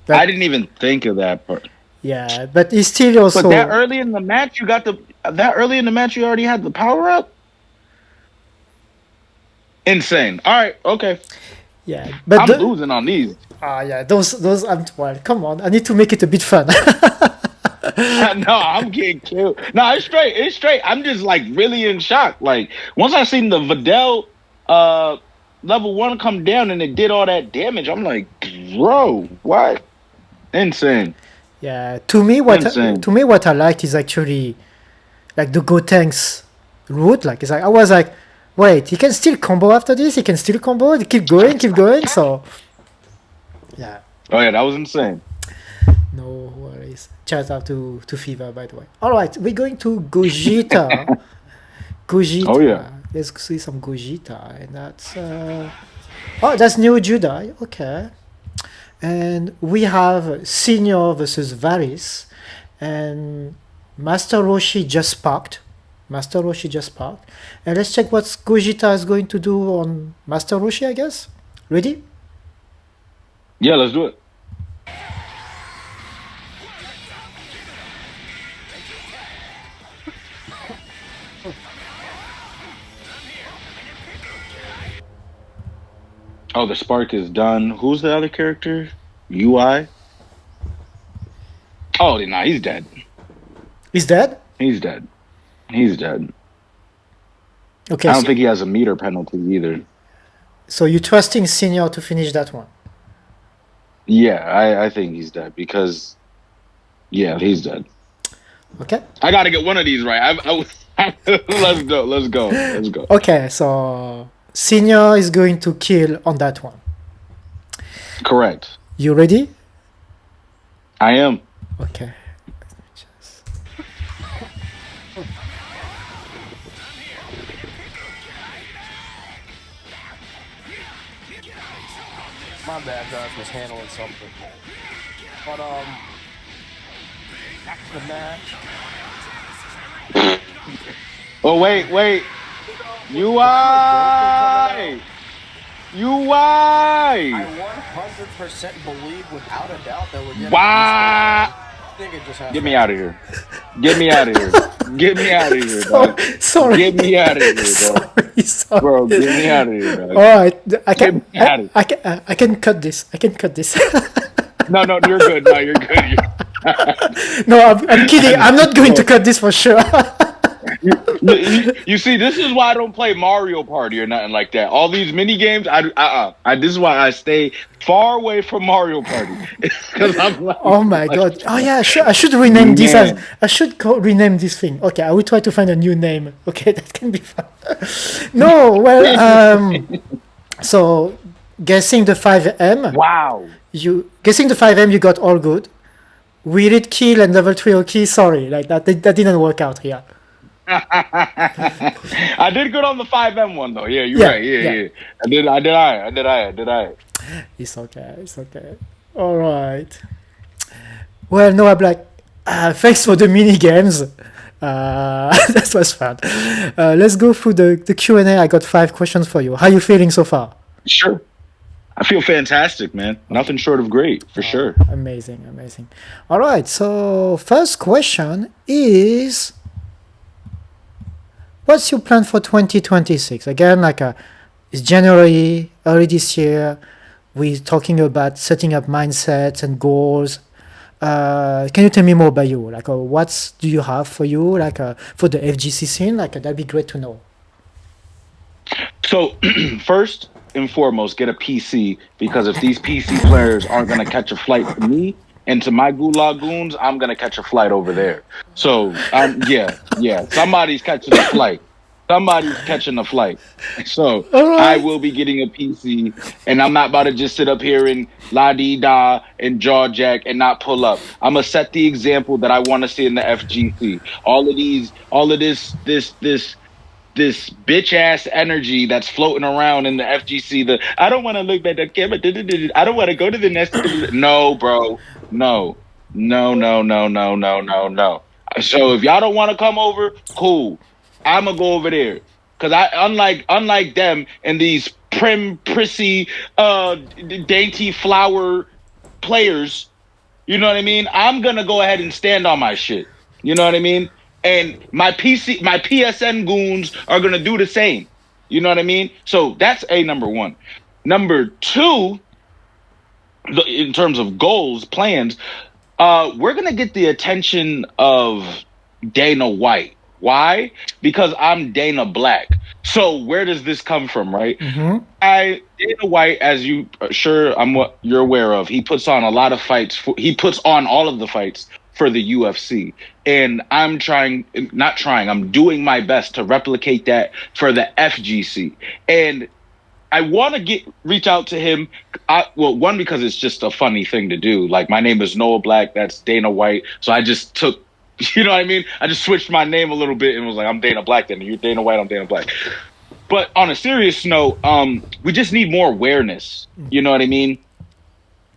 But I didn't even think of that part. Yeah, but he's still also. But that early in the match, you already had the power up. Insane. All right, okay. Yeah, but I'm losing on these. Yeah, those. Well, come on. I need to make it a bit fun. No, I'm getting killed. No, it's straight. I'm just like really in shock. Like once I seen the Videl level 1 come down and it did all that damage, I'm like, bro, what? Insane. Yeah, to me what I liked is actually like the Gotenks route. Like it's like I was like, Wait, he can still combo after this? He can still combo? Keep going, keep going, so... Yeah. Oh yeah, that was insane. No worries. Shout out to Fever, by the way. All right, we're going to Gogeta. Gogeta. Oh, yeah. Let's see some Gogeta. And that's... Oh, that's Neo Judai. Okay. And we have Senior versus Varys. And Master Roshi just sparked. Master Roshi just sparked. And let's check what Gogeta is going to do on Master Roshi, I guess. Ready? Yeah, let's do it. Oh, the spark is done. Who's the other character? UI? Oh, nah, he's dead. He's dead? He's dead. He's dead. Okay. I don't think he has a meter penalty either. So you're trusting Senior to finish that one? Yeah, I think he's dead because, yeah, he's dead. Okay. I got to get one of these right. Let's go. Let's go. Let's go. Okay, so Senior is going to kill on that one. Correct. You ready? I am. Okay. My bad, guys, was handling something. But after the match. Oh wait. UI. UI. I 100% believe, without a doubt, that we're getting. Wow. Get me out of here. Get me out of here. Get me out of here, dog. Sorry. Get me out of here, dog. Sorry. Bro, get me out of here, dog. All right, I can. Get me out of here. I can cut this. I can cut this. No, you're good. No, you're good. No, I'm kidding. I'm not going to cut this for sure. You see, this is why I don't play Mario Party or nothing like that. All these mini games, this is why I stay far away from Mario Party. I'm like, Oh my god! Oh yeah, I should rename this as. I should rename this thing. Okay, I will try to find a new name. Okay, that can be fun. No, well, so guessing the 5M. wow. You guessing the 5M, you got all good. We did kill and level 3 Oki. Sorry, like that didn't work out here. I did good on the 5M one though. Yeah, you're Yeah, right. Yeah. I did. It's okay. All right. Well, NOAHBLACK, thanks for the mini games. That was fun. Let's go through the Q&A. I got 5 questions for you. How are you feeling so far? Sure. I feel fantastic, man. Nothing short of great, for sure. Amazing. All right. So first question is, what's your plan for 2026? Again, it's January, early this year. We're talking about setting up mindsets and goals. Can you tell me more about you? What do you have for you, for the FGC scene? That'd be great to know. So, first and foremost, get a PC, because if these PC players aren't going to catch a flight to me and to my Gulag goons, I'm going to catch a flight over there. So, yeah, somebody's catching a flight. So, right. I will be getting a PC, and I'm not about to just sit up here and la-dee-da and jaw jack and not pull up. I'm going to set the example that I want to see in the FGC. All of this bitch ass energy that's floating around in the FGC. I don't want to look at the camera. I don't want to go to the next. No, bro. No. So if y'all don't want to come over, cool. I'm gonna go over there, because unlike them and these prissy, dainty flower players, you know what I mean? I'm gonna go ahead and stand on my shit. You know what I mean? And my PSN goons are going to do the same. You know what I mean? So that's number 1. Number 2, in terms of goals, plans, we're going to get the attention of Dana White. Why? Because I'm Dana Black. So where does this come from, right? Mm-hmm. Dana White, as you're aware of, he puts on a lot of fights. He puts on all of the fights for the UFC. And I'm doing my best to replicate that for the FGC. And I want to reach out to him. One, because it's just a funny thing to do. Like, my name is NOAHBLACK. That's Dana White. So I just took, you know what I mean? I just switched my name a little bit and was like, I'm Dana Black then. You're Dana White, I'm Dana Black. But on a serious note, we just need more awareness. You know what I mean?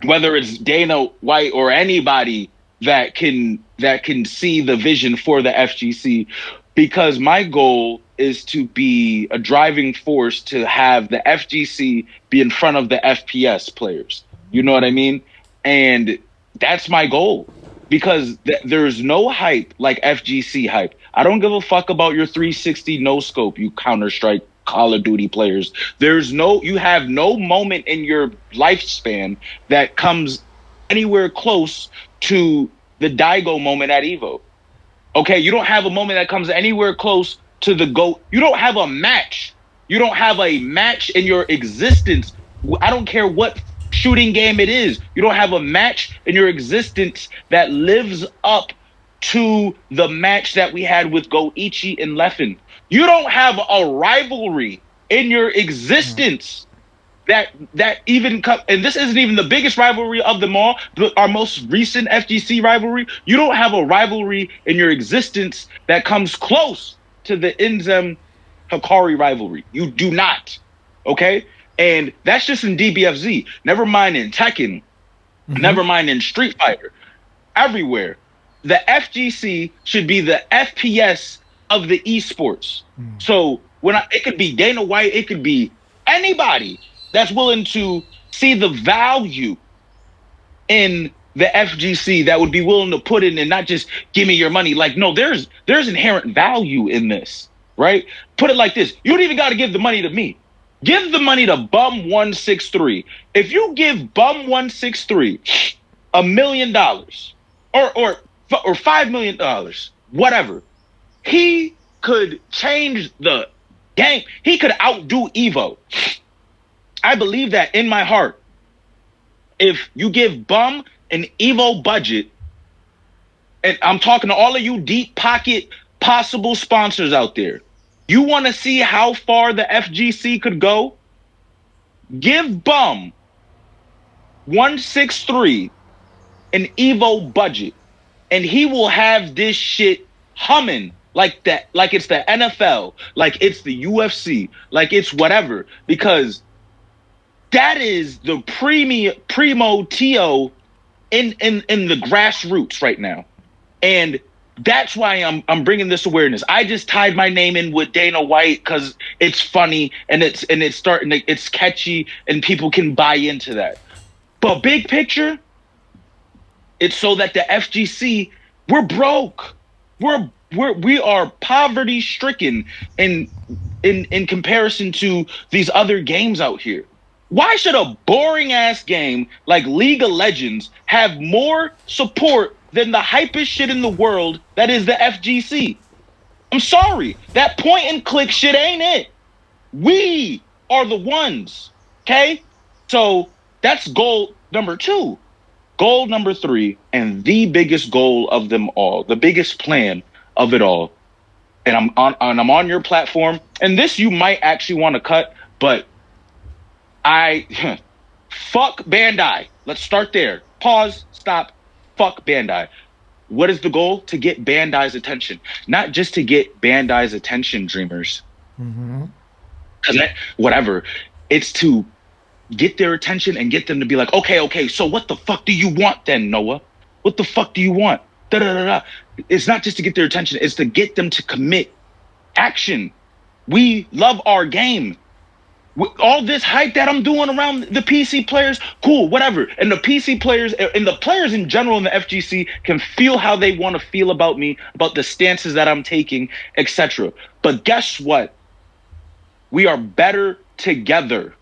Whether it's Dana White or anybody that can see the vision for the FGC, because my goal is to be a driving force to have the FGC be in front of the FPS players. You know what I mean? And that's my goal, because there's no hype like FGC hype. I don't give a fuck about your 360 no scope, you Counter-Strike Call of Duty players. You have no moment in your lifespan that comes anywhere close to the Daigo moment at Evo. Okay, you don't have a moment that comes anywhere close to the GOAT. You don't have a match. You don't have a match in your existence. I don't care what shooting game it is. You don't have a match in your existence that lives up to the match that we had with Goichi and Leffen. You don't have a rivalry in your existence that even and this isn't even the biggest rivalry of them all, but our most recent FGC rivalry. You don't have a rivalry in your existence that comes close to the Inzem Hikari rivalry. You do not. Okay? And that's just in DBFZ. Never mind in Tekken. Never mind in Street Fighter. Everywhere. The FGC should be the FPS of the esports. So it could be Dana White, it could be anybody that's willing to see the value in the FGC, that would be willing to put in and not just give me your money. Like, no, there's inherent value in this, right? Put it like this. You don't even got to give the money to me. Give the money to Bum163. If you give Bum163 $1 million or $5 million, whatever, he could change the game. He could outdo Evo. I believe that in my heart. If you give Bum an Evo budget, and I'm talking to all of you deep pocket possible sponsors out there, you want to see how far the FGC could go? Give Bum 163 an Evo budget, and he will have this shit humming like that, like it's the NFL, like it's the UFC, like it's whatever, because that is the primo Tio in the grassroots right now. And that's why I'm bringing this awareness. I just tied my name in with Dana White because it's funny and it's catchy and people can buy into that. But big picture, it's so that the FGC, we're broke. We are poverty stricken in comparison to these other games out here. Why should a boring ass game like League of Legends have more support than the hypest shit in the world that is the FGC? I'm sorry. That point and click shit ain't it. We are the ones. Okay? So that's goal number 2. Goal number 3, and the biggest goal of them all, the biggest plan of it all. And I'm on your platform, and this you might actually want to cut, but fuck Bandai. Let's start there. Pause, stop. Fuck Bandai. What is the goal? To get Bandai's attention. Not just to get Bandai's attention, dreamers. Whatever. It's to get their attention and get them to be like, okay, so what the fuck do you want then, Noah? What the fuck do you want? It's not just to get their attention. It's to get them to commit action. We love our game. All this hype that I'm doing around the PC players, cool, whatever. And the PC players and the players in general in the FGC can feel how they want to feel about me, about the stances that I'm taking, etc. But guess what? We are better together.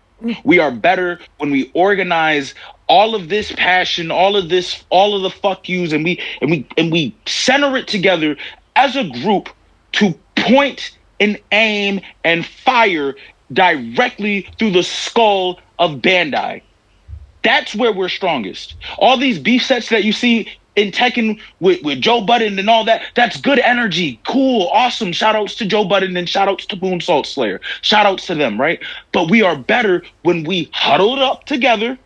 We are better when we organize all of this passion, all of the fuck yous, and we center it together as a group to point and aim and fire directly through the skull of Bandai. That's where we're strongest. All these beef sets that you see in Tekken with Joe Budden and all that. That's good energy. Cool. Awesome. Shout outs to Joe Budden and shout outs to Moonsault Slayer. Shout outs to them, right? But we are better when we huddled up together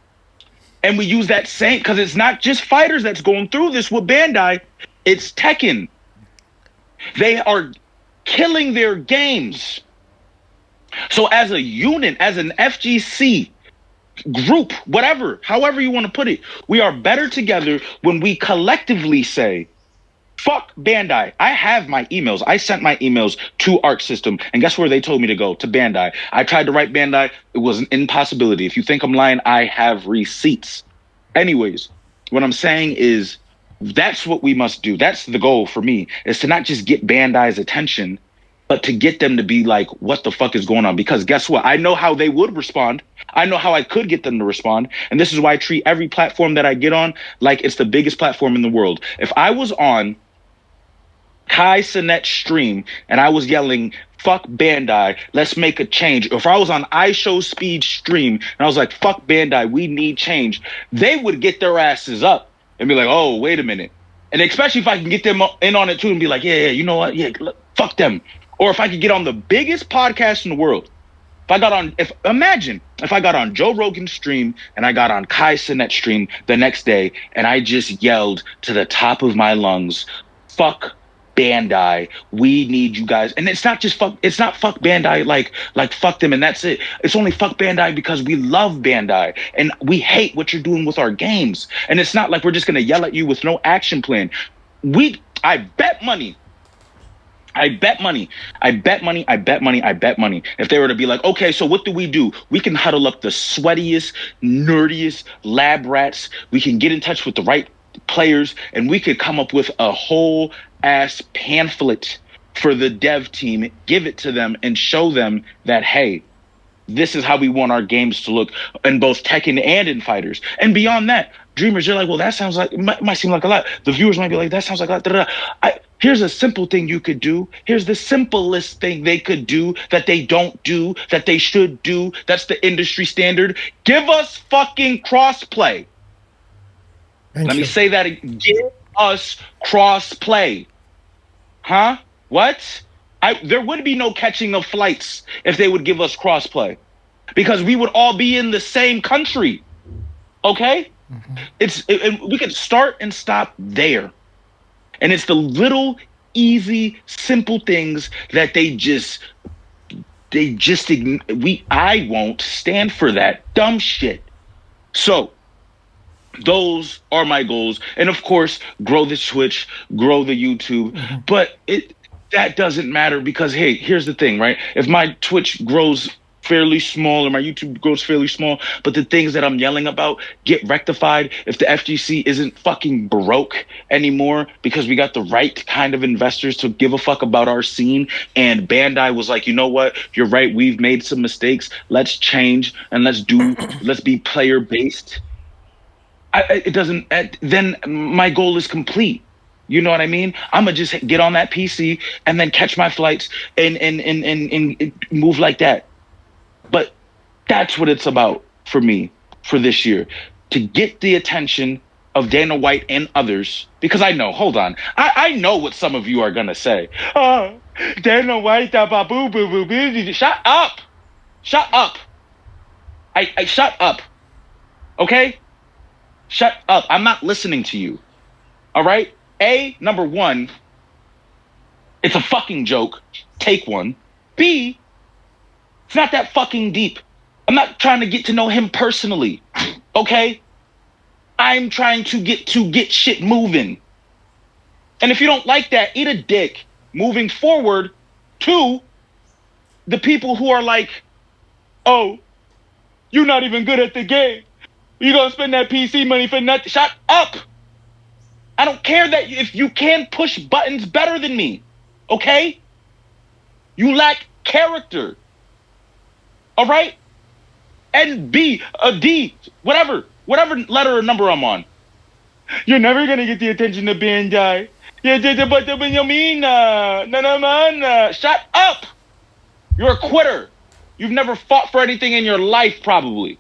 and we use that same, because it's not just fighters that's going through this with Bandai. It's Tekken. They are killing their games. So as a unit, as an FGC group, whatever, however you want to put it, we are better together when we collectively say, fuck Bandai. I have my emails. I sent my emails to Arc System, and guess where they told me to go? To Bandai. I tried to write Bandai. It was an impossibility. If you think I'm lying, I have receipts. Anyways, what I'm saying is that's what we must do. That's the goal for me, is to not just get Bandai's attention, but to get them to be like, what the fuck is going on? Because guess what? I know how they would respond. I know how I could get them to respond. And this is why I treat every platform that I get on like it's the biggest platform in the world. If I was on Kai Sinet's stream and I was yelling, fuck Bandai, let's make a change. If I was on iShowSpeed's stream and I was like, fuck Bandai, we need change, they would get their asses up and be like, oh, wait a minute. And especially if I can get them in on it too and be like, yeah, you know what? Yeah, fuck them. Or if I could get on the biggest podcast in the world. Imagine if I got on Joe Rogan's stream and I got on Kai Sinet's stream the next day and I just yelled to the top of my lungs, fuck Bandai, we need you guys. And it's not just fuck Bandai like fuck them and that's it. It's only fuck Bandai because we love Bandai and we hate what you're doing with our games. And it's not like we're just gonna yell at you with no action plan. I bet money. If they were to be like, okay, so what do? We can huddle up the sweatiest, nerdiest lab rats. We can get in touch with the right players and we could come up with a whole ass pamphlet for the dev team, give it to them and show them that, hey, this is how we want our games to look in both Tekken and in fighters. And beyond that, dreamers, you're like, well, that sounds like, it might seem like a lot. The viewers might be like, that sounds like a lot. Da, da, da. Here's a simple thing you could do. Here's the simplest thing they could do that they don't do, that they should do. That's the industry standard. Give us fucking crossplay. Let me say that again. Give us crossplay. Huh? What? There would be no catching of flights if they would give us crossplay, because we would all be in the same country. Okay? Mm-hmm. We could start and stop there. And it's the little, easy, simple things that I won't stand for that dumb shit. So those are my goals. And of course, grow the Twitch, grow the YouTube. Mm-hmm. But that doesn't matter because, hey, here's the thing, right? If my Twitch grows fairly small or my YouTube grows fairly small, but the things that I'm yelling about get rectified, if the FGC isn't fucking broke anymore because we got the right kind of investors to give a fuck about our scene, and Bandai was like, you know what, you're right, we've made some mistakes, let's change and let's be player based. Then my goal is complete. You know what I mean? I'm gonna just get on that PC and then catch my flights and move like that. But that's what it's about for me for this year, to get the attention of Dana White and others, because I know, hold on, I know what some of you are going to say. Oh, Dana White, shut up. Shut up. I shut up. Okay? Shut up. I'm not listening to you. All right? Number one, it's a fucking joke. Take one. B, it's not that fucking deep. I'm not trying to get to know him personally, okay? I'm trying to get shit moving. And if you don't like that, eat a dick. Moving forward to the people who are like, oh, you're not even good at the game. You're gonna spend that PC money for nothing. Shut up. I don't care that if you can push buttons better than me, okay? You lack character. All right? And B, D, whatever letter or number I'm on. You're never going to get the attention of Bandai. Shut up. You're a quitter. You've never fought for anything in your life, probably.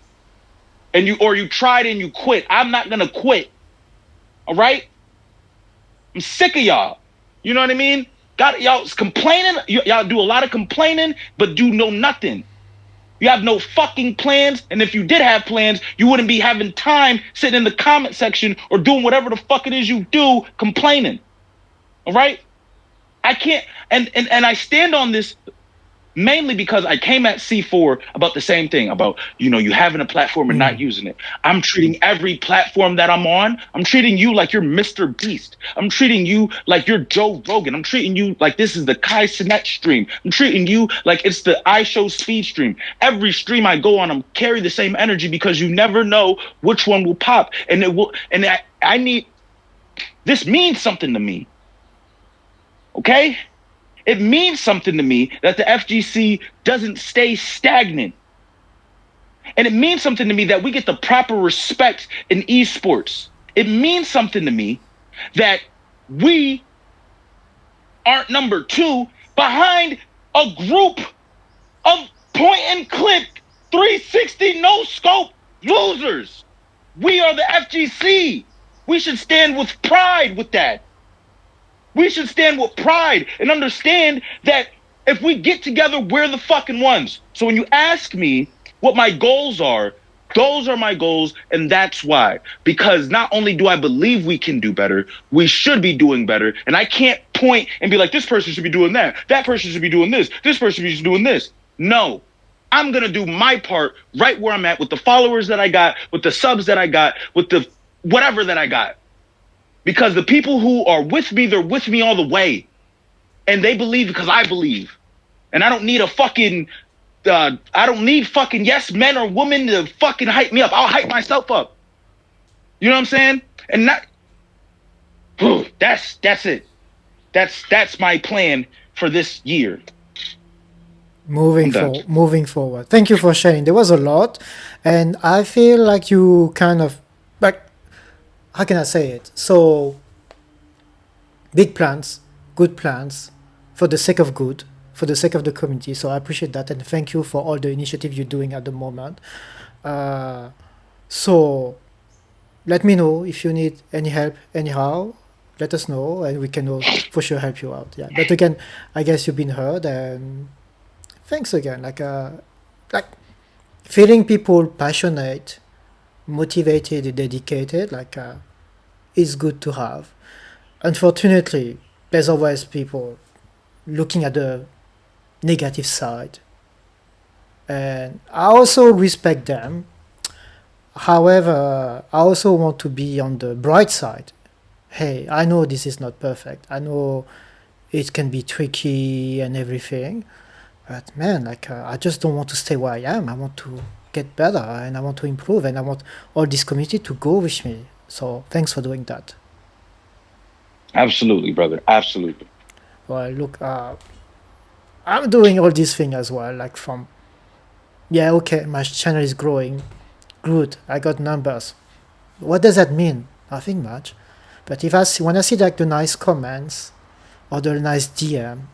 And you tried and you quit. I'm not going to quit. All right? I'm sick of y'all. You know what I mean? Y'all complaining. Y'all do a lot of complaining, but do nothing. You have no fucking plans, and if you did have plans, you wouldn't be having time sitting in the comment section or doing whatever the fuck it is you do, complaining. All right? I can't, and I stand on this mainly because I came at C4 about the same thing, about, you having a platform and not using it. I'm treating every platform that I'm on, I'm treating you like you're Mr. Beast. I'm treating you like you're Joe Rogan. I'm treating you like this is the Kai Cenat stream. I'm treating you like it's the iShow Speed stream. Every stream I go on, I'm carry the same energy because you never know which one will pop. And it will, and I need, this means something to me. Okay? It means something to me that the FGC doesn't stay stagnant. And it means something to me that we get the proper respect in esports. It means something to me that we aren't number 2 behind a group of point and click 360 no scope losers. We are the FGC. We should stand with pride with that. We should stand with pride and understand that if we get together, we're the fucking ones. So when you ask me what my goals are, those are my goals, and that's why. Because not only do I believe we can do better, we should be doing better. And I can't point and be like, this person should be doing that. That person should be doing this. This person should be doing this. No. I'm going to do my part right where I'm at with the followers that I got, with the subs that I got, with the whatever that I got. Because the people who are with me, they're with me all the way. And they believe because I believe. And I don't need a fucking, I don't need fucking yes men or women to fucking hype me up. I'll hype myself up. You know what I'm saying? And that's it. That's my plan for this year. Moving forward. Thank you for sharing. There was a lot. And I feel like you kind of, like, how can I say it? So, big plans, good plans, for the sake of good, for the sake of the community. So I appreciate that, and thank you for all the initiative you're doing at the moment. So, let me know if you need any help anyhow. Let us know, and we can for sure help you out. Yeah. But again, I guess you've been heard, and thanks again. Like feeling people passionate, motivated, dedicated, is good to have. Unfortunately, there's always people looking at the negative side, and I also respect them. However, I also want to be on the bright side. Hey, I know this is not perfect. I know it can be tricky and everything, but man, I just don't want to stay where I am. I want to get better, and I want to improve, and I want all this community to go with me. So thanks for doing that. Absolutely, brother. Absolutely. Well, look, I'm doing all these things as well. Okay, my channel is growing. Good, I got numbers. What does that mean? Nothing much. But when I see the nice comments or the nice DM,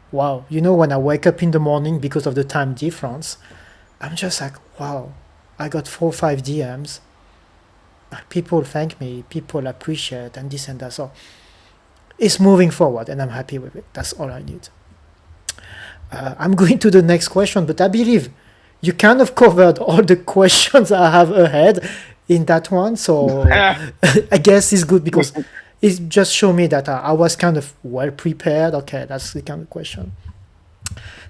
wow, when I wake up in the morning because of the time difference, I'm just like, wow, I got 4 or 5 DMs. People thank me, people appreciate, and this and that. So it's moving forward, and I'm happy with it. That's all I need. I'm going to the next question, but I believe you kind of covered all the questions I have ahead in that one. So I guess it's good because it just showed me that I was kind of well prepared. Okay, that's the kind of question.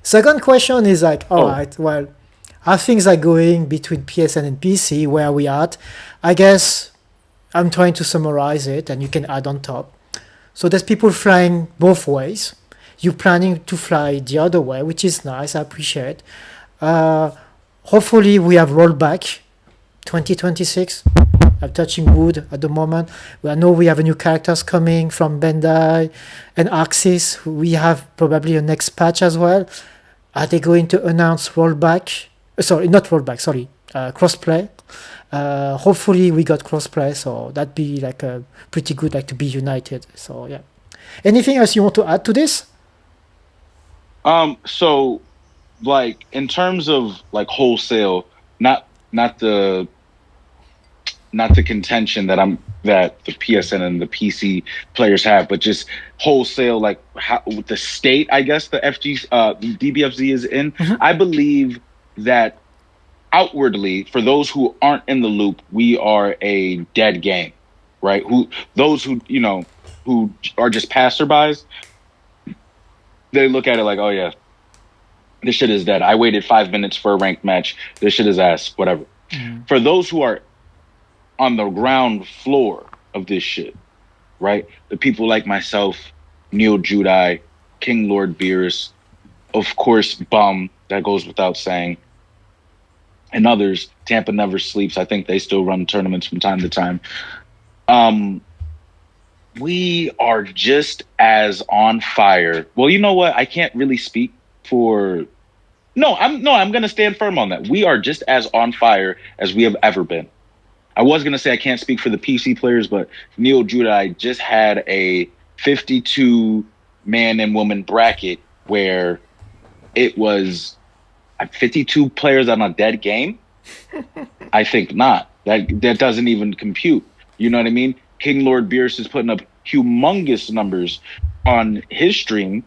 Second question is all right, well, how things are going between PSN and PC, where are we at? I guess I'm trying to summarize it, and you can add on top. So there's people flying both ways. You're planning to fly the other way, which is nice. I appreciate. Hopefully we have rollback 2026. I'm touching wood at the moment. I know we have new characters coming from Bandai and Axis. We have probably a next patch as well. Are they going to announce rollback? Crossplay. Hopefully we got crossplay, so that'd be pretty good, to be united. So yeah. Anything else you want to add to this? So in terms of wholesale, not the not the contention that the PSN and the PC players have, but just wholesale, like how the state, I guess the DBFZ is in. I believe that outwardly, for those who aren't in the loop, we are a dead game, right? Those who who are just passerbys, they look at it like, oh yeah, this shit is dead. I waited 5 minutes for a ranked match. This shit is ass, whatever. For those who are on the ground floor of this shit, right? The people like myself, Neil Judai, King Lord Beerus, of course, Bum, that goes without saying, and others. Tampa Never Sleeps. I think they still run tournaments from time to time. We are just as on fire. Well, you know what? I can't really speak for. I'm going to stand firm on that. We are just as on fire as we have ever been. I was going to say I can't speak for the PC players, but Neil Judai just had a 52 man and woman bracket where it was 52 players on a dead game. I think not. That doesn't even compute. You know what I mean? King Lord Beerus is putting up humongous numbers on his stream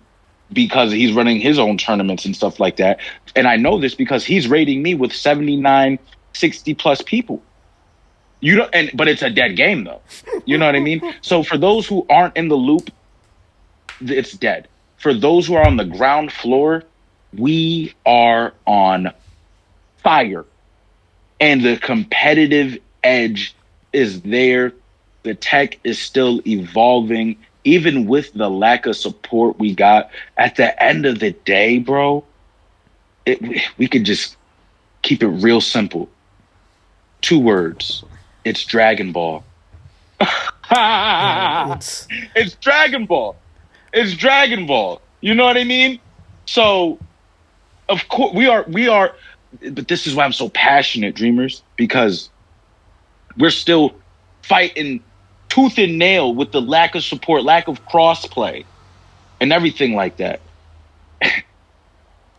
because he's running his own tournaments and stuff like that. And I know this because he's rating me with 79, 60 plus people. But it's a dead game though. You know what I mean? So for those who aren't in the loop, it's dead. For those who are on the ground floor, we are on fire. And the competitive edge is there. The tech is still evolving. Even with the lack of support we got, at the end of the day, bro, we could just keep it real simple. 2 words. It's Dragon Ball. It's Dragon Ball. It's Dragon Ball. You know what I mean? So, of course, we are, but this is why I'm so passionate, Dreamers, because we're still fighting tooth and nail with the lack of support, lack of crossplay, and everything like that.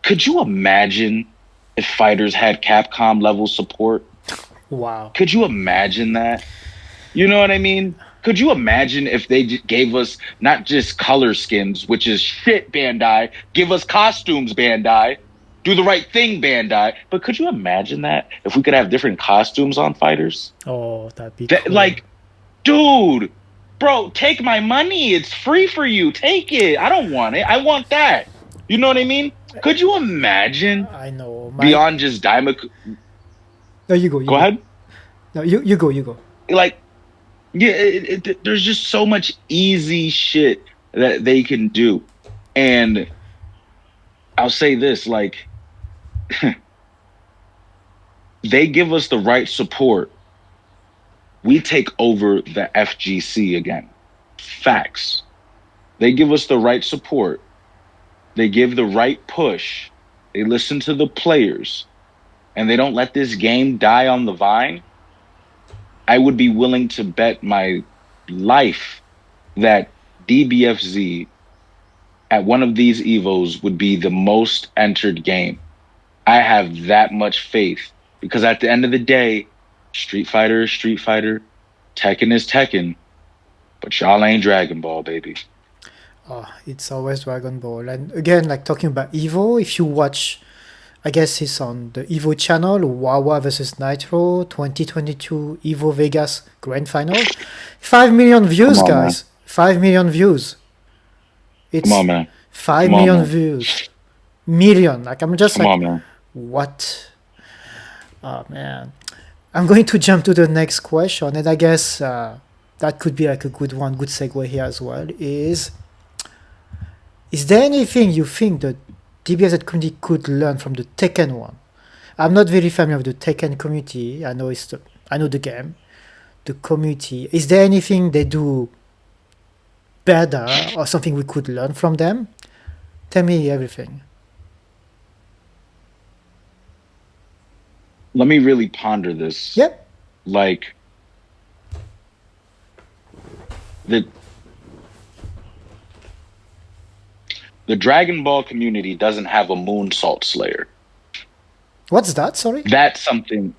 Could you imagine if fighters had Capcom level support? Wow. Could you imagine that? You know what I mean? Could you imagine if they gave us not just color skins, which is shit, Bandai, give us costumes, Bandai, do the right thing, Bandai. But could you imagine that if we could have different costumes on fighters? Oh, that'd be cool. Like, dude, bro, take my money. It's free for you. Take it. I don't want it. I want that. You know what I mean? Could you imagine? I know. Beyond just Diamond. No, you go. Go ahead. No, you go. Like, yeah, there's just so much easy shit that they can do. And I'll say this, like, they give us the right support. We take over the FGC again. Facts. They give us the right support. They give the right push. They listen to the players. And they don't let this game die on the vine. I would be willing to bet my life that DBFZ at one of these EVOs would be the most entered game. I have that much faith because at the end of the day, Street Fighter is Street Fighter, Tekken is Tekken, but y'all ain't Dragon Ball, baby. Oh, it's always Dragon Ball. And again, like talking about EVO, if you watch, I guess it's on the EVO channel, Wawa versus Nitro 2022 EVO Vegas Grand Final. 5 million views, guys. 5 million views. It's Come on, man. 5 million views. Million. Like, I'm just like, what? Oh, man. I'm going to jump to the next question, and I guess that could be like a good one, good segue here as well, is there anything you think the DBFZ community could learn from the Tekken one? I'm not very familiar with the Tekken community. I know the game, the community. Is there anything they do better or something we could learn from them? Tell me everything. Let me really ponder this. Yep. Like, the Dragon Ball community doesn't have a Moonsault Slayer. What's that? Sorry? That's something.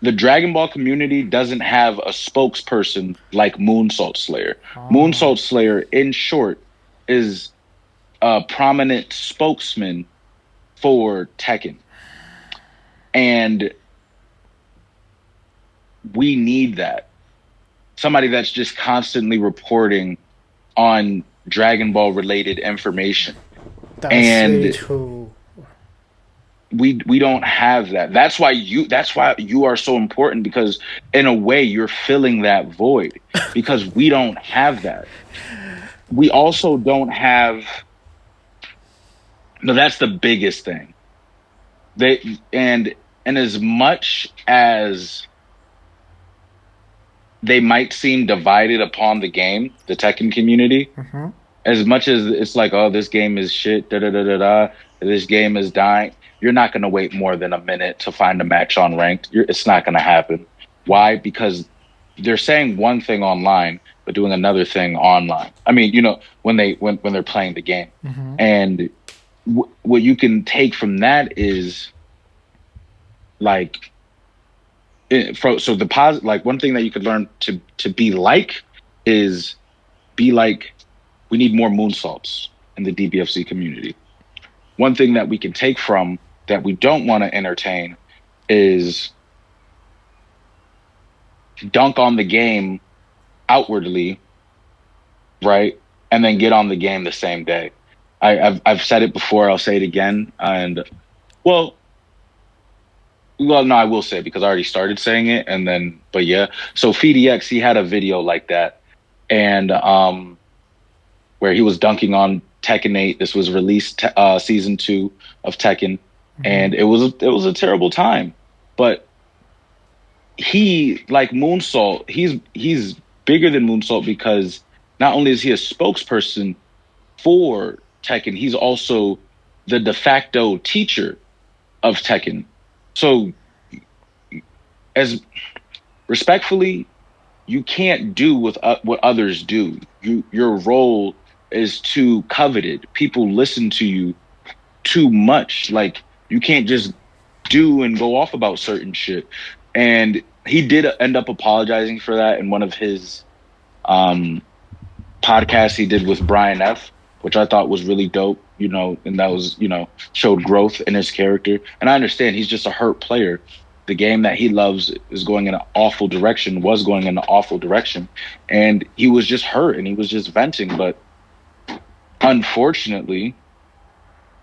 The Dragon Ball community doesn't have a spokesperson like Moonsault Slayer. Oh. Moonsault Slayer, in short, is a prominent spokesman for Tekken. And we need that. Somebody that's just constantly reporting on Dragon Ball related information. That's And really true. we don't have that. That's why you are so important, because in a way you're filling that void, because we don't have that. We also don't have, no, that's the biggest thing. And as much as they might seem divided upon the game, the Tekken community, as much as it's like, oh, this game is shit, this game is dying, you're not going to wait more than a minute to find a match on ranked. It's not going to happen. Why? Because they're saying one thing online, but doing another thing online. I mean, when they're playing the game. And what you can take from that is like, so the positive, like one thing that you could learn to be like is be like, we need more moonsaults in the DBFZ community. One thing that we can take from that we don't want to entertain is dunk on the game outwardly, right? And then get on the game the same day. I've said it before, I'll say it again. And well, no, I will say it because I already started saying it. And then, but yeah. So FDX, he had a video like that. And where he was dunking on Tekken 8. This was released season 2 of Tekken. And it was a terrible time. But he, like Moonsault, he's bigger than Moonsault because not only is he a spokesperson for Tekken, he's also the de facto teacher of Tekken. So, as respectfully, you can't do with what others do. Your role is too coveted. People listen to you too much. Like, you can't just do and go off about certain shit. And he did end up apologizing for that in one of his podcasts he did with Brian F., which I thought was really dope, and that was, showed growth in his character. And I understand he's just a hurt player. The game that he loves is going in an awful direction, was going in an awful direction. And he was just hurt and he was just venting. But unfortunately,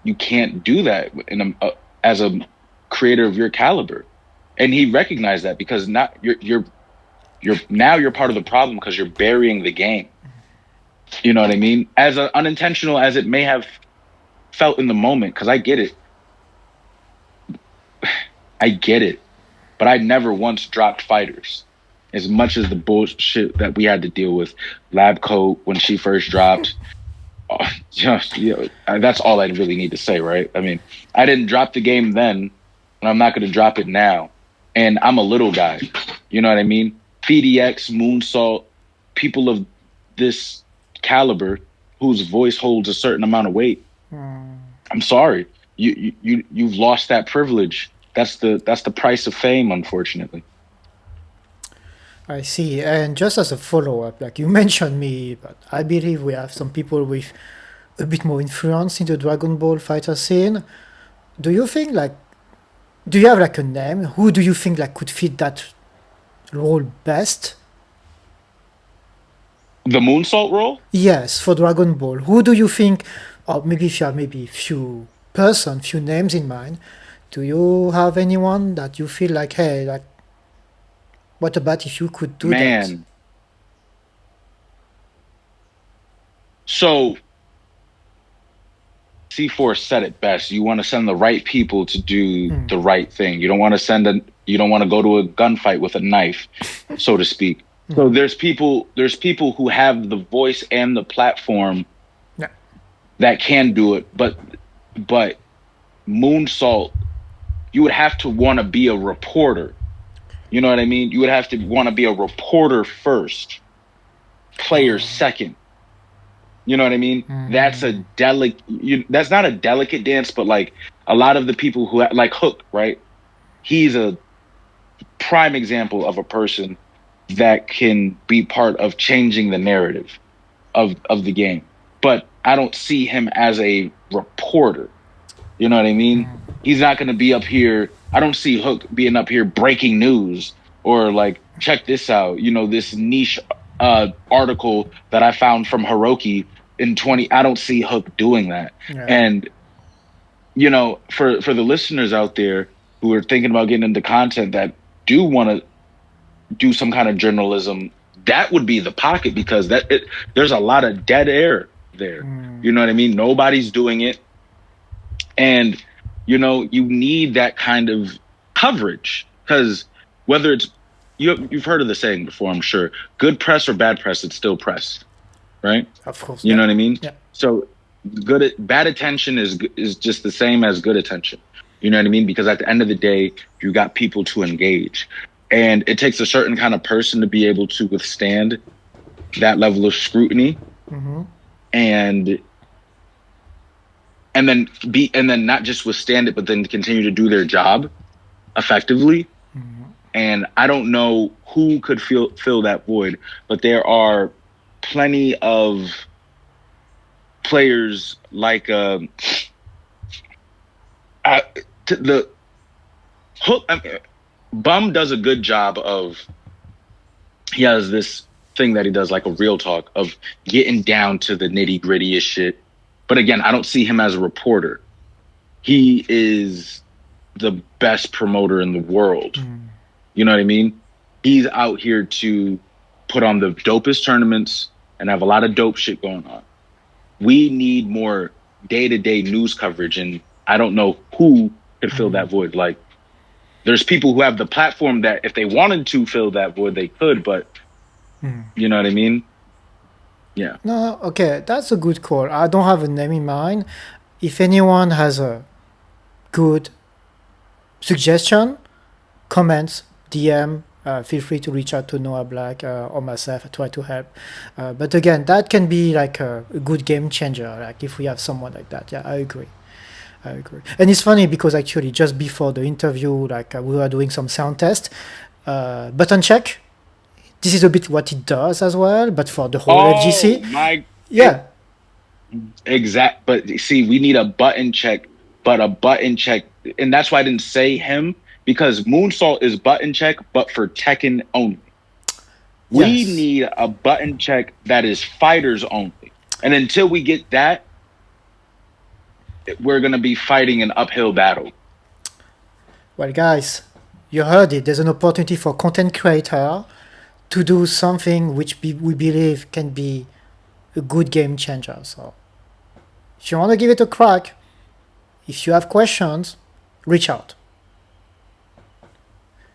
you can't do that as a creator of your caliber. And he recognized that, because you're part of the problem because you're burying the game. You know what I mean? As unintentional as it may have felt in the moment, because I get it. But I never once dropped fighters. As much as the bullshit that we had to deal with, Lab Coat when she first dropped, that's all I really need to say, right? I mean, I didn't drop the game then, and I'm not going to drop it now. And I'm a little guy, you know what I mean? FDX, Moonsault, people of this caliber whose voice holds a certain amount of weight. I'm sorry, you've lost that privilege. That's the price of fame, unfortunately. I see. And just as a follow-up, like you mentioned me, but I believe we have some people with a bit more influence in the Dragon Ball fighter scene. Do you think, do you have a name? Who do you think could fit that role best? The Moonsault role? Yes, for Dragon Ball. Who do you think, or maybe if you have few names in mind, do you have anyone that you feel hey, what about if you could do that? So, C4 said it best. You want to send the right people to do the right thing. You don't want to go to a gunfight with a knife, so to speak. So there's people who have the voice and the platform that can do it, but Moonsault, you would have to want to be a reporter. You know what I mean? You would have to want to be a reporter first, player second. You know what I mean? That's a that's not a delicate dance, but a lot of the people who like Hook, right? He's a prime example of a person that can be part of changing the narrative of the game. But I don't see him as a reporter. You know what I mean? He's not going to be up here. I don't see Hook being up here breaking news or like, check this out. You know, this niche article that I found from Hiroki in 20. I don't see Hook doing that. Yeah. And, you know, for the listeners out there who are thinking about getting into content that do want to do some kind of journalism, that would be the pocket, because there's a lot of dead air there. You know what I mean? Nobody's doing it. And, you know, you need that kind of coverage, because whether it's, you've heard of the saying before, I'm sure, good press or bad press, it's still press, right? Of course. You know what I mean? Yeah. So bad attention is just the same as good attention. You know what I mean? Because at the end of the day, you got people to engage. And it takes a certain kind of person to be able to withstand that level of scrutiny, and then not just withstand it, but then continue to do their job effectively. And I don't know who could fill that void, but there are plenty of players like the Hook. Bum does a good job of, he has this thing that he does, like a real talk, of getting down to the nitty gritty-ish shit. But again, I don't see him as a reporter. He is the best promoter in the world. You know what I mean? He's out here to put on the dopest tournaments and have a lot of dope shit going on. We need more day-to-day news coverage, and I don't know who could fill that void. Like, there's people who have the platform that if they wanted to fill that void, they could, but you know what I mean? Yeah. No, okay, that's a good call. I don't have a name in mind. If anyone has a good suggestion, comments, DM, feel free to reach out to NOAHBLACK or myself. I try to help. But again, that can be like a good game changer, like if we have someone like that. Yeah, I agree. And it's funny because actually just before the interview, like we were doing some sound test, button check. This is a bit what it does as well, but for the whole FGC. Yeah. Exact. But see, we need a button check, and that's why I didn't say him, because Moonsault is button check, but for Tekken only. We need a button check that is fighters only. And until we get that, we're going to be fighting an uphill battle. Well, guys, you heard it. There's an opportunity for content creator to do something which we believe can be a good game changer. So if you want to give it a crack, if you have questions, reach out.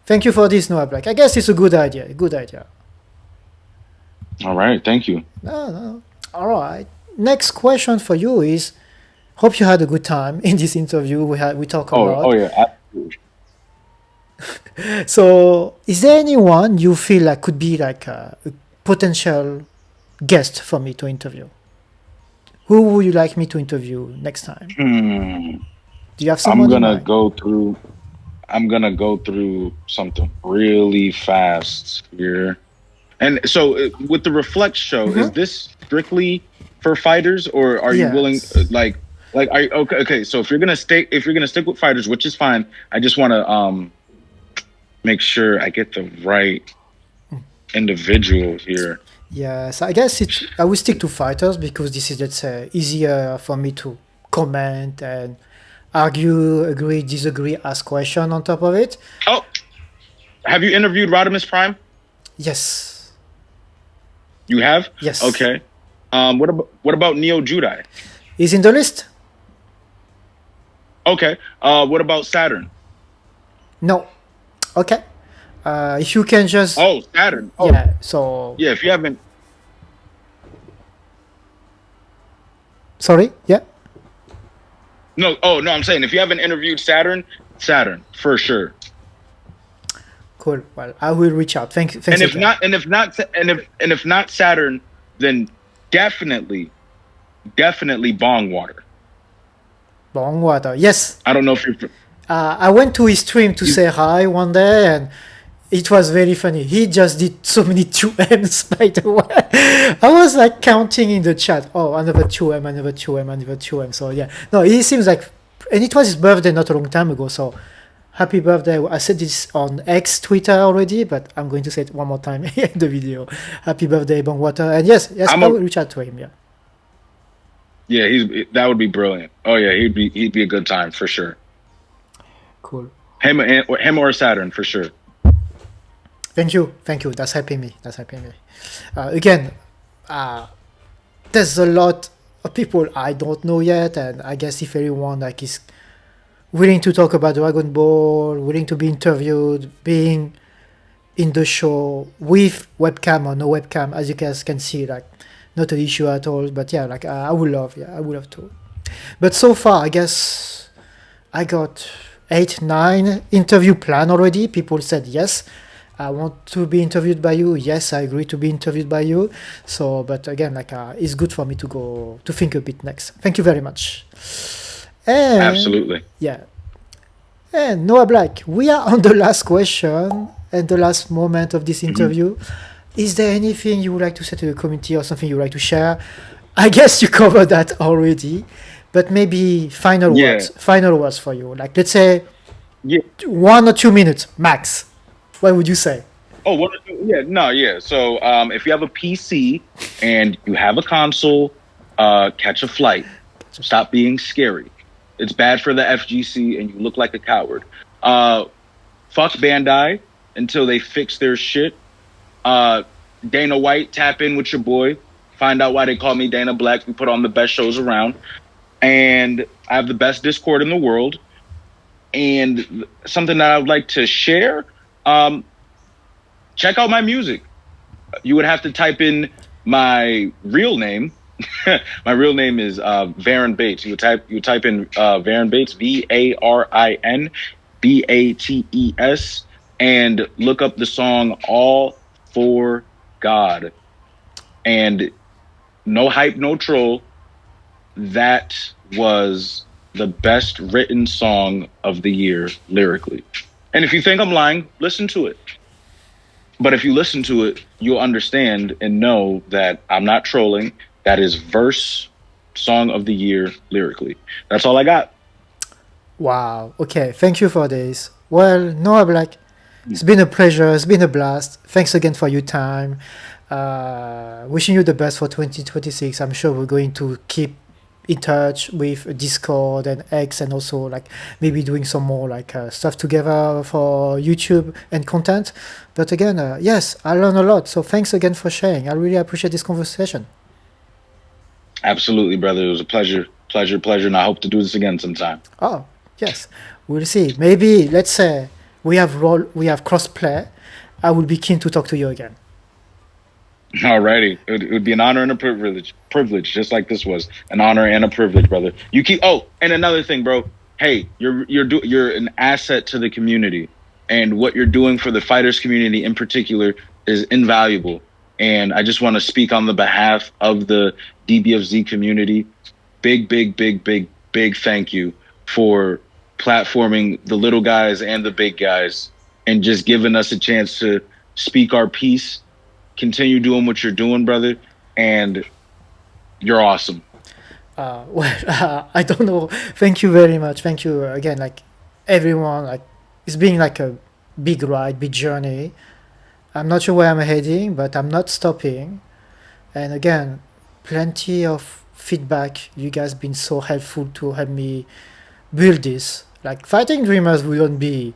Thank you for this, NOAHBLACK. I guess it's a good idea. All right. Thank you. No. All right. Next question for you is, hope you had a good time in this interview we talk about. Oh yeah, absolutely. So, is there anyone you feel like could be like a potential guest for me to interview? Who would you like me to interview next time? Do you have someone? I'm gonna go through something really fast here. And so, with the Reflect show, is this strictly for fighters, or are you willing, like, are you, okay? So if you're gonna stick with fighters, which is fine, I just want to make sure I get the right individual here. Yes, I guess I will stick to fighters because this is, let's say, easier for me to comment and argue, agree, disagree, ask question on top of it. Oh, have you interviewed Rodimus Prime? Yes. You have? Yes. Okay. What about Neo Judai? He's in the list? Okay. What about Saturn? No. Okay. If you can just... Oh, Saturn. Oh. Yeah, so... Yeah, if you haven't... Sorry? Yeah? No, I'm saying if you haven't interviewed Saturn, for sure. Cool. Well, I will reach out. Thanks. And if not Saturn, then definitely Bongwater. Bongwater, yes. I don't know if you're... I went to his stream to say hi one day, and it was very funny. He just did so many 2Ms, by the way. I was like counting in the chat. Oh, another 2M, another 2M, another 2M. So yeah, no, he seems like, and it was his birthday not a long time ago. So happy birthday. I said this on X Twitter already, but I'm going to say it one more time in the video. Happy birthday, Bongwater. And yes, I will reach out to him. Yeah. Yeah, that would be brilliant. Oh yeah, he'd be a good time for sure. Cool. Him or Saturn for sure. Thank you. That's helping me. Again, there's a lot of people I don't know yet, and I guess if anyone like is willing to talk about Dragon Ball, willing to be interviewed, being in the show with webcam or no webcam, as you guys can see, like not an issue at all. But yeah, like I would love to. But so far, I guess I got 8-9 interview plan already. People said yes, I want to be interviewed by you. Yes, I agree to be interviewed by you. So, but again, like it's good for me to go to think a bit next. Thank you very much. And, absolutely. Yeah. And NOAHBLACK, we are on the last question and the last moment of this interview. Is there anything you would like to say to the community or something you would like to share? I guess you covered that already, but maybe final words for you. Like, let's say 1 or 2 minutes max. What would you say? Oh, yeah. So if you have a PC and you have a console, CatchaFlight. Stop being scary. It's bad for the FGC and you look like a coward. Fuck Bandai until they fix their shit. Dana White, tap in with your boy. Find out why they call me Dana Black. We put on the best shows around. And I have the best Discord in the world. And something that I would like to share, check out my music. You would have to type in my real name. My real name is Varin Bates. You type in Varin Bates, VARIN BATES, and look up the song All for God. And no hype, no troll. That was the best written song of the year lyrically. And if you think I'm lying, listen to it. But if you listen to it, you'll understand and know that I'm not trolling. That is verse song of the year lyrically. That's all I got. Wow. Okay. Thank you for this. Well, NOAHBLACK, it's been a pleasure. It's been a blast. Thanks again for your time. Wishing you the best for 2026. I'm sure we're going to keep in touch with Discord and X, and also like maybe doing some more like stuff together for YouTube and content. But again, yes, I learned a lot. So thanks again for sharing. I really appreciate this conversation. Absolutely, brother. It was a pleasure, and I hope to do this again sometime. Oh, yes. We'll see. Maybe, let's say, we have cross-play. I would be keen to talk to you again. Alrighty. It would be an honor and a privilege, just like this was. An honor and a privilege, brother. You keep... Oh, and another thing, bro. Hey, you're an asset to the community. And what you're doing for the fighters community in particular is invaluable. And I just want to speak on the behalf of the DBFZ community. Big thank you for platforming the little guys and the big guys and just giving us a chance to speak our piece. Continue doing what you're doing, brother. And you're awesome. I don't know. Thank you very much. Thank you again. Like everyone, like it's been like a big ride, big journey. I'm not sure where I'm heading, but I'm not stopping. And again, plenty of feedback. You guys been so helpful to help me build this. Like Fighting Dreamers wouldn't be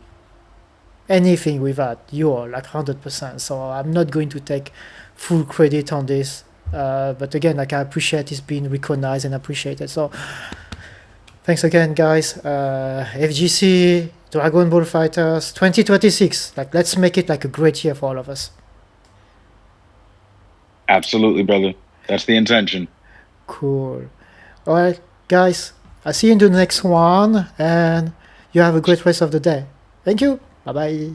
anything without you all, like 100%. So I'm not going to take full credit on this. But again, like I appreciate it's being recognized and appreciated. So thanks again, guys. FGC, Dragon Ball Fighters 2026. Like let's make it like a great year for all of us. Absolutely, brother. That's the intention. Cool. All right, guys. I'll see you in the next one, and you have a great rest of the day. Thank you. Bye-bye.